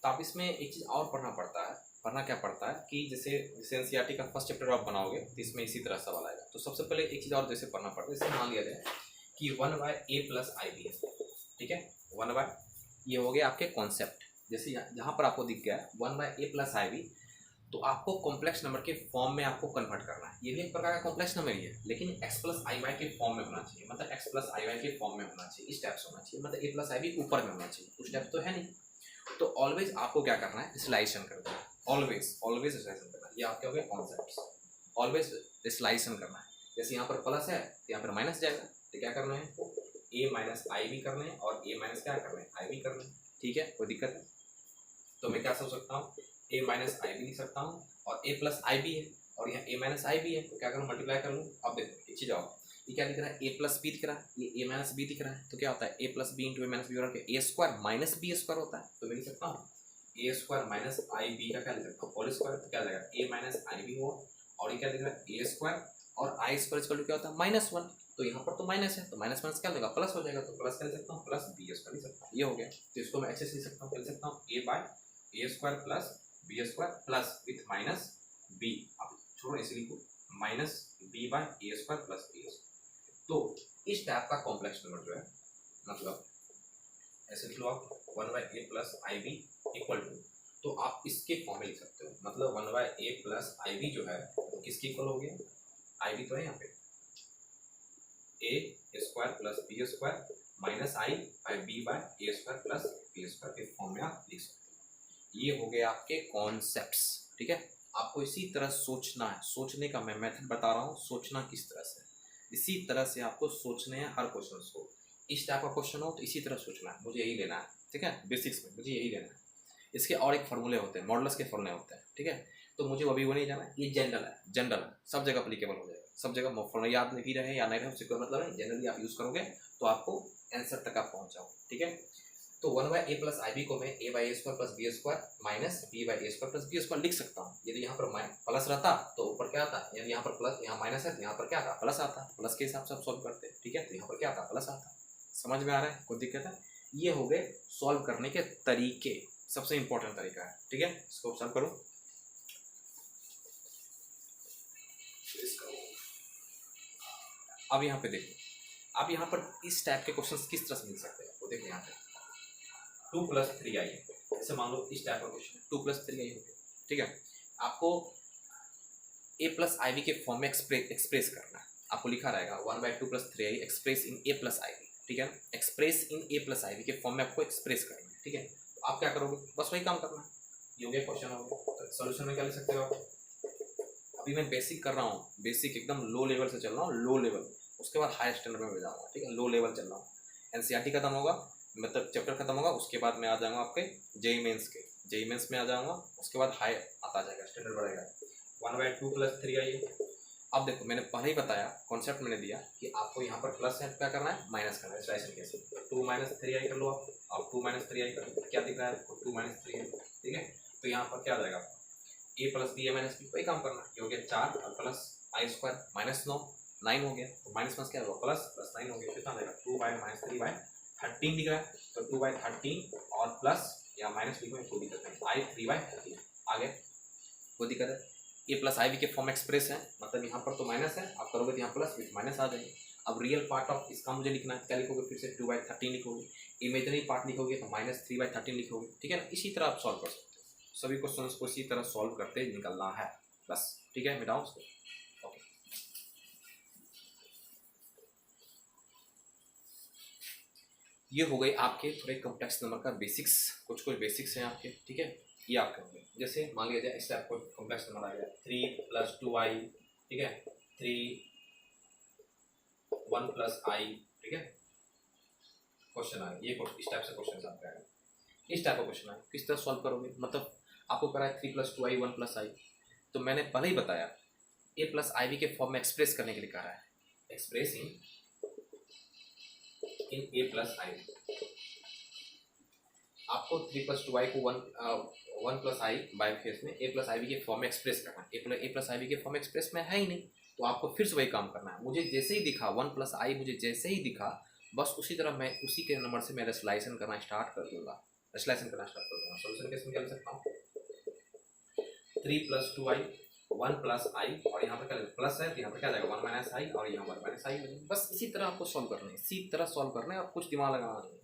तो आप इसमें एक चीज़ और पढ़ना पड़ता है, पढ़ना क्या पड़ता है कि जैसे NCERT का फर्स्ट चैप्टर आप बनाओगे तो इसमें इसी तरह सवाल आएगा। तो सबसे पहले एक चीज़ और जैसे पढ़ना पड़ता है, जैसे मान लिया जाए कि 1/a + ib है, ठीक है 1/, ये हो गया आपके कॉन्सेप्ट। जैसे जहाँ पर आपको दिख गया 1/a + ib, तो आपको कॉम्प्लेक्स नंबर के फॉर्म में आपको कन्वर्ट करना है। ये भी एक प्रकार का कॉम्प्लेक्स नंबर ही है, लेकिन x + iy के फॉर्म में होना चाहिए, मतलब x + iy के फॉर्म में होना चाहिए, इस टाइप से होना चाहिए, मतलब a + ib ऊपर में होना चाहिए, उस टाइप तो है नहीं। तो ऑलवेज आपको क्या करना है रिलेशन कर देना, ऑलवेज ऑलवेज रिलेशन करना, ये आपके हो गए कॉन्सेप्ट्स, ऑलवेज रिलेशन करना है। जैसे यहाँ पर प्लस है तो यहाँ पर माइनस जाएगा, तो क्या करना है a - ib करने हैं और a - क्या करना है ib करना है, ठीक है कोई दिक्कत है। तो मैं क्या सोच सकता हूँ a - ib लिख सकता हूँ और a + ib है और यहाँ a - ib है, तो क्या करूँ मल्टीप्लाई कर लूँ। अब देखो एक चीज़ आओ, ये क्या दिख रहा है a + b दिख रहा है, ये a - b दिख रहा है, तो क्या होता है a + b × a - b बराबर a² - b² होता है। तो मैं लिख सकता हूँ a² - ib का क्या लिख सकता हूँ होल स्क्वायर, तो क्या लगेगा a - ib हुआ, और ये क्या दिख रहा है a² और i² क्या होता है -1, तो यहाँ पर तो माइनस है, तो माइनस माइनस क्या होगा प्लस हो जाएगा, तो प्लस क्या लिख सकता हूँ +b² लिख सकता हूँ, ये हो गया। तो इसको मैं अच्छे से लिख सकता हूँ, लिख सकता हूँ a/a² + b² plus with minus b, अब छोड़ो ऐसे लिखो -b/a² + b²। तो इस टाइप का कॉम्प्लेक्स नंबर जो है, मतलब ऐसे लिख लो आप 1/a + ib = तो आप इसके फॉर्म में लिख सकते हो, मतलब 1/a + ib जो है वो किसके इक्वल हो गया, ib तो है यहाँ पे a² + b² - i/b/a² + b² के फॉर्म में आप लिख सकते हो। ये हो गए आपके कॉन्सेप्ट्स, ठीक है। आपको इसी तरह सोचना है, सोचने का मैं मेथड बता रहा हूँ, सोचना किस तरह से, इसी तरह से आपको सोचने हैं हर क्वेश्चन को। इस टाइप का क्वेश्चन हो तो इसी तरह सोचना है, मुझे यही लेना है, ठीक है, बेसिक्स में मुझे यही लेना है। इसके और एक फॉर्मूले होते हैं, मॉडल्स के फॉर्मूले होते हैं, ठीक है, तो मुझे अभी वो नहीं जाना है, ये जनरल है, जनरल है, सब जगह अप्लीकेबल हो जाएगा, सब जगह फॉर्मूला याद नहीं रहे या नहीं रहे उससे कोई मतलब नहीं, जनरली आप यूज़ करोगे तो आपको आंसर तक आप पहुँच जाओगे, ठीक है। तो 1/a + ib को मैं a/a² + b² - b/a² + b² लिख सकता हूँ। यदि यहाँ पर प्लस रहता तो ऊपर क्या आता, यदि यहाँ पर प्लस यहाँ माइनस है तो यहाँ पर क्या आता प्लस आता, प्लस के हिसाब से आप सॉल्व करते हैं, ठीक है। तो यहाँ पर क्या आता प्लस आता, समझ में आ रहा है, कोई दिक्कत है। ये हो गए सॉल्व करने के तरीके, सबसे इंपॉर्टेंट तरीका है, ठीक है। इसको सॉल्व करो। अब यहाँ पे देखो, अब यहाँ पर इस टाइप के क्वेश्चन किस तरह से मिल सकते हैं, वो देखो यहाँ पे 2+3i, जैसे मान लो इस टाइप का क्वेश्चन 2+3i हो गया, ठीक है। आपको a+ib के फॉर्म में एक्सप्रेस करना है। आपको लिखा रहेगा 1/2+3i एक्सप्रेस इन a+ib, ठीक है। एक्सप्रेस इन a+ib के फॉर्म में आपको एक्सप्रेस करना है, ठीक है। तो आप क्या करोगे, बस वही काम करना है, ये हो गया क्वेश्चन हो गया। तो सोल्यूशन में क्या ले सकते हो आप, अभी मैं बेसिक कर रहा हूँ, बेसिक एकदम लो लेवल से चल रहा हूँ, लो लेवल, उसके बाद हाई स्टैंडर्ड में जाऊँगा, ठीक है। लो लेवल चल रहा हूँ, एनसीईआरटी खत्म होगा, मतलब चैप्टर खत्म होगा, उसके बाद मैं आ जाऊँगा आपके जेईई मेंस में आ जाऊँगा, उसके बाद हाई आता जाएगा, स्टैंडर्ड बढ़ेगा। 1/2+3i। अब देखो मैंने पहले ही बताया, कॉन्सेप्ट मैंने दिया कि आपको यहाँ पर प्लस है क्या करना है, माइनस करना है, स्लाइसिंग केस 2-3i कर लो आप, अब 2-3i कर लो, क्या दिख रहा है आपको 2-3i, ठीक है। तो यहाँ पर क्या आ जाएगा, a+b वही काम करना है, ये हो गया 4 और प्लस i² -9 हो गया, तो -1 क्या होगा, प्लस 9 हो गया, कितना देगा 2/-3/13 दिख रहा है, तो 2/13 और प्लस या माइनस लिखो, कोई दिक्कत नहीं, i3/13 आ गया, कोई दिक्कत है। a+ib के फॉर्म एक्सप्रेस है, मतलब यहाँ पर तो माइनस है, आप करोगे तो यहाँ प्लस विथ माइनस आ जाएंगे। अब रियल पार्ट ऑफ इसका मुझे लिखना है, क्या लिखोगे, फिर से 2/13 लिखोगे, इमेजनरी पार्ट लिखोगे तो -3/13 लिखोगे, ठीक है ना। इसी तरह आप सॉल्व कर सकते हो, सभी क्वेश्चंस को इसी तरह सॉल्व करते निकलना है बस, ठीक है। मिटाओ उसको, ओके। ये हो गए आपके थोड़े कॉम्प्लेक्स नंबर का बेसिक्स, कुछ बेसिक्स हैं आपके, ठीक है। ये आपके होंगे, जैसे मान लिया जाए इससे आपको कॉम्प्लेक्स नंबर आ गया 3+2i, ठीक है, 1+i, ठीक है, क्वेश्चन आ गया, ये इस टाइप से क्वेश्चन आपका आएगा, इस टाइप का क्वेश्चन आएगा, किस तरह सॉल्व करोगे, मतलब आपको करा है 3+2i 1+i, तो मैंने पहले ही बताया a+ib के फॉर्म में एक्सप्रेस करने के लिए कहा है, एक्सप्रेस इन a+ib। आपको 3+2i को 1+i बाय फेस में a+ib के फॉर्म में एक्सप्रेस करना है, a+ib के फॉर्म में एक्सप्रेस में है ही नहीं, तो आपको फिर से वही काम करना है। मुझे जैसे ही दिखा 1+i, मुझे जैसे ही दिखा बस उसी तरह मैं उसी के नंबर से मैं रेसलाइसन करना स्टार्ट कर दूंगा, सोल्यूशन कैसे निकाल सकता हूँ, 3+2i 1+i और यहाँ पर क्या प्लस है, तो यहाँ पर क्या जाएगा 1-i और यहाँ पर -i, बस इसी तरह आपको सॉल्व करना है, इसी तरह सॉल्व करना है और कुछ दिमाग लगाना नहीं है,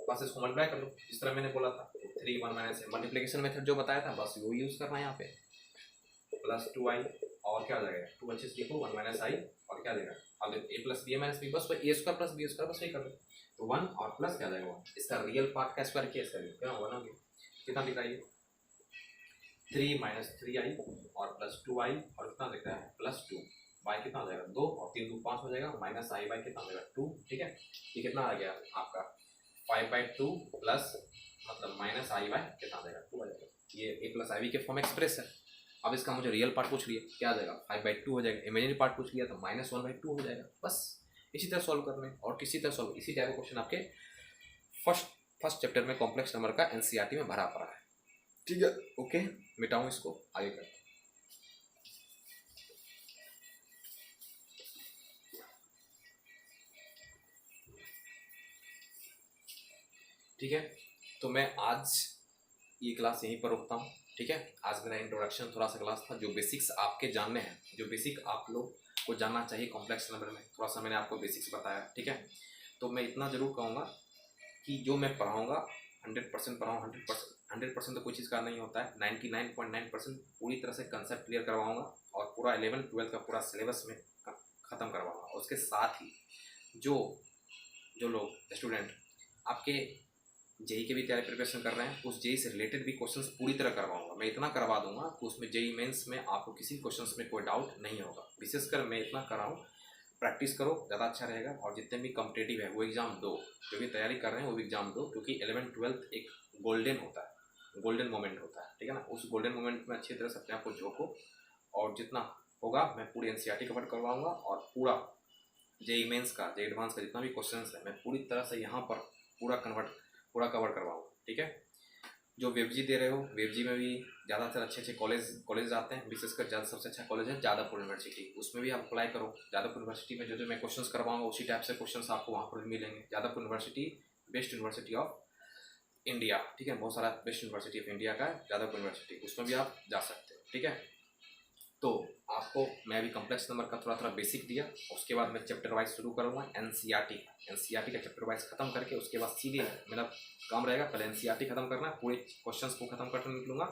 बस इसको मल्टीप्लाई कर लो, जिस तरह मैंने बोला था 3 1 - मल्टीप्लिकेशन मेथड जो बताया था, बस वो यूज़ करना है यहाँ पे, +2i और क्या हो जाएगा 2 अच्छे से लिखो 1-i और क्या देगा, अब a+b बस वही a² + b² बस वही कर लो, तो 1 और प्लस क्या जाएगा 1, इसका रियल पार्ट का स्क्वायर किया, इसका क्या 1 हो गया, कितना दिख रहा है 3 - 3i और +2i और कितना दिख रहा है +2 बाई कितना हो जाएगा 2 और 3 2 5 हो जाएगा, -i बाई कितना हो जाएगा 2, ठीक है। ये कितना आ गया आपका 5/2 प्लस मतलब -i बाई कितना आ जाएगा 2 आ जाएगा, ये a+ib के फॉर्म एक्सप्रेस है। अब इसका मुझे रियल पार्ट पूछ लिया, क्या आ जाएगा 5/2 हो जाएगा, इमेजिनरी पार्ट पूछ लिया तो -1/2 हो जाएगा, बस इसी तरह सॉल्व करना है और किसी तरह सॉल्व, इसी टाइप का क्वेश्चन आपके फर्स्ट चैप्टर में कॉम्प्लेक्स नंबर का एनसीईआरटी में भरा पड़ा है, ठीक है। ओके, मिटाऊं इसको, आगे करते हैं। ठीक है, तो मैं आज ये क्लास यहीं पर रोकता हूँ, ठीक है। आज मेरा इंट्रोडक्शन थोड़ा सा क्लास था, जो बेसिक्स आपके जानने हैं, जो बेसिक आप लोग को जानना चाहिए कॉम्प्लेक्स नंबर में, थोड़ा सा मैंने आपको बेसिक्स बताया, ठीक है। तो मैं इतना ज़रूर कहूँगा कि जो मैं पढ़ाऊँगा 100% पढ़ाऊँ, 100% तो कोई चीज़ का नहीं होता है, 99.9% पूरी तरह से कंसेप्ट क्लियर करवाऊँगा और पूरा 11th-12th का पूरा सिलेबस में ख़त्म करवाऊँगा। उसके साथ ही जो लोग स्टूडेंट आपके जेई के भी तैयारी प्रिपरेशन कर रहे हैं, उस जेई से रिलेटेड भी क्वेश्चंस पूरी तरह करवाऊंगा, मैं इतना करवा दूंगा कि उसमें जेई मेंस में आपको किसी क्वेश्चंस में कोई डाउट नहीं होगा। विशेषकर मैं इतना कराऊँ, प्रैक्टिस करो, ज़्यादा अच्छा रहेगा। और जितने भी कॉम्पिटेटिव है वो एग्ज़ाम दो, जो भी तैयारी कर रहे हैं वो भी एग्ज़ाम दो, क्योंकि 11th-12th एक गोल्डन होता है, गोल्डन मोमेंट होता है, ठीक है ना। उस गोल्डन मोमेंट में अच्छी तरह से अपने आप को झोंको और जितना होगा मैं पूरी एनसीईआरटी कवर करवाऊँगा और पूरा जेई मेंस का, जेई एडवांस का जितना भी क्वेश्चन है मैं पूरी तरह से यहाँ पर पूरा कवर करवाऊँगा, ठीक है। जो वेबजी दे रहे हो, वेबजी में भी ज़्यादातर अच्छे कॉलेज आते हैं, विशेषकर ज़्यादा सबसे अच्छा कॉलेज है जादवपुर यूनिवर्सिटी, उसमें भी आप अप्लाई करो। जादवपुर यूनिवर्सिटी में जो मैं क्वेश्चंस करवाऊंगा उसी टाइप से क्वेश्चंस आपको वहाँ पर मिलेंगे। Jadavpur university best university of India, ठीक है, बहुत सारा बेस्ट यूनिवर्सिटी ऑफ इंडिया का जादवपुर यूनिवर्सिटी, उसमें भी आप जा सकते हो, ठीक है। तो आपको मैं अभी कॉम्प्लेक्स नंबर का थोड़ा थोड़ा बेसिक दिया, उसके बाद मैं चैप्टर वाइज शुरू करूँगा एनसीईआरटी का चैप्टर वाइज खत्म करके उसके बाद सीधे मेरा काम रहेगा पहले एनसीईआरटी खत्म करना है, पूरे क्वेश्चंस को खत्म करके निकलूँगा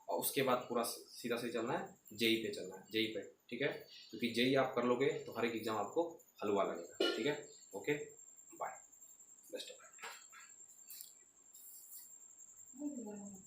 और उसके बाद पूरा सीधा से चलना है जेई पे, चलना है जेई पे, ठीक है। क्योंकि जेई आप कर लोगे तो हर एक एग्जाम आपको हलवा लगेगा, ठीक है। Okay, bye, best of luck.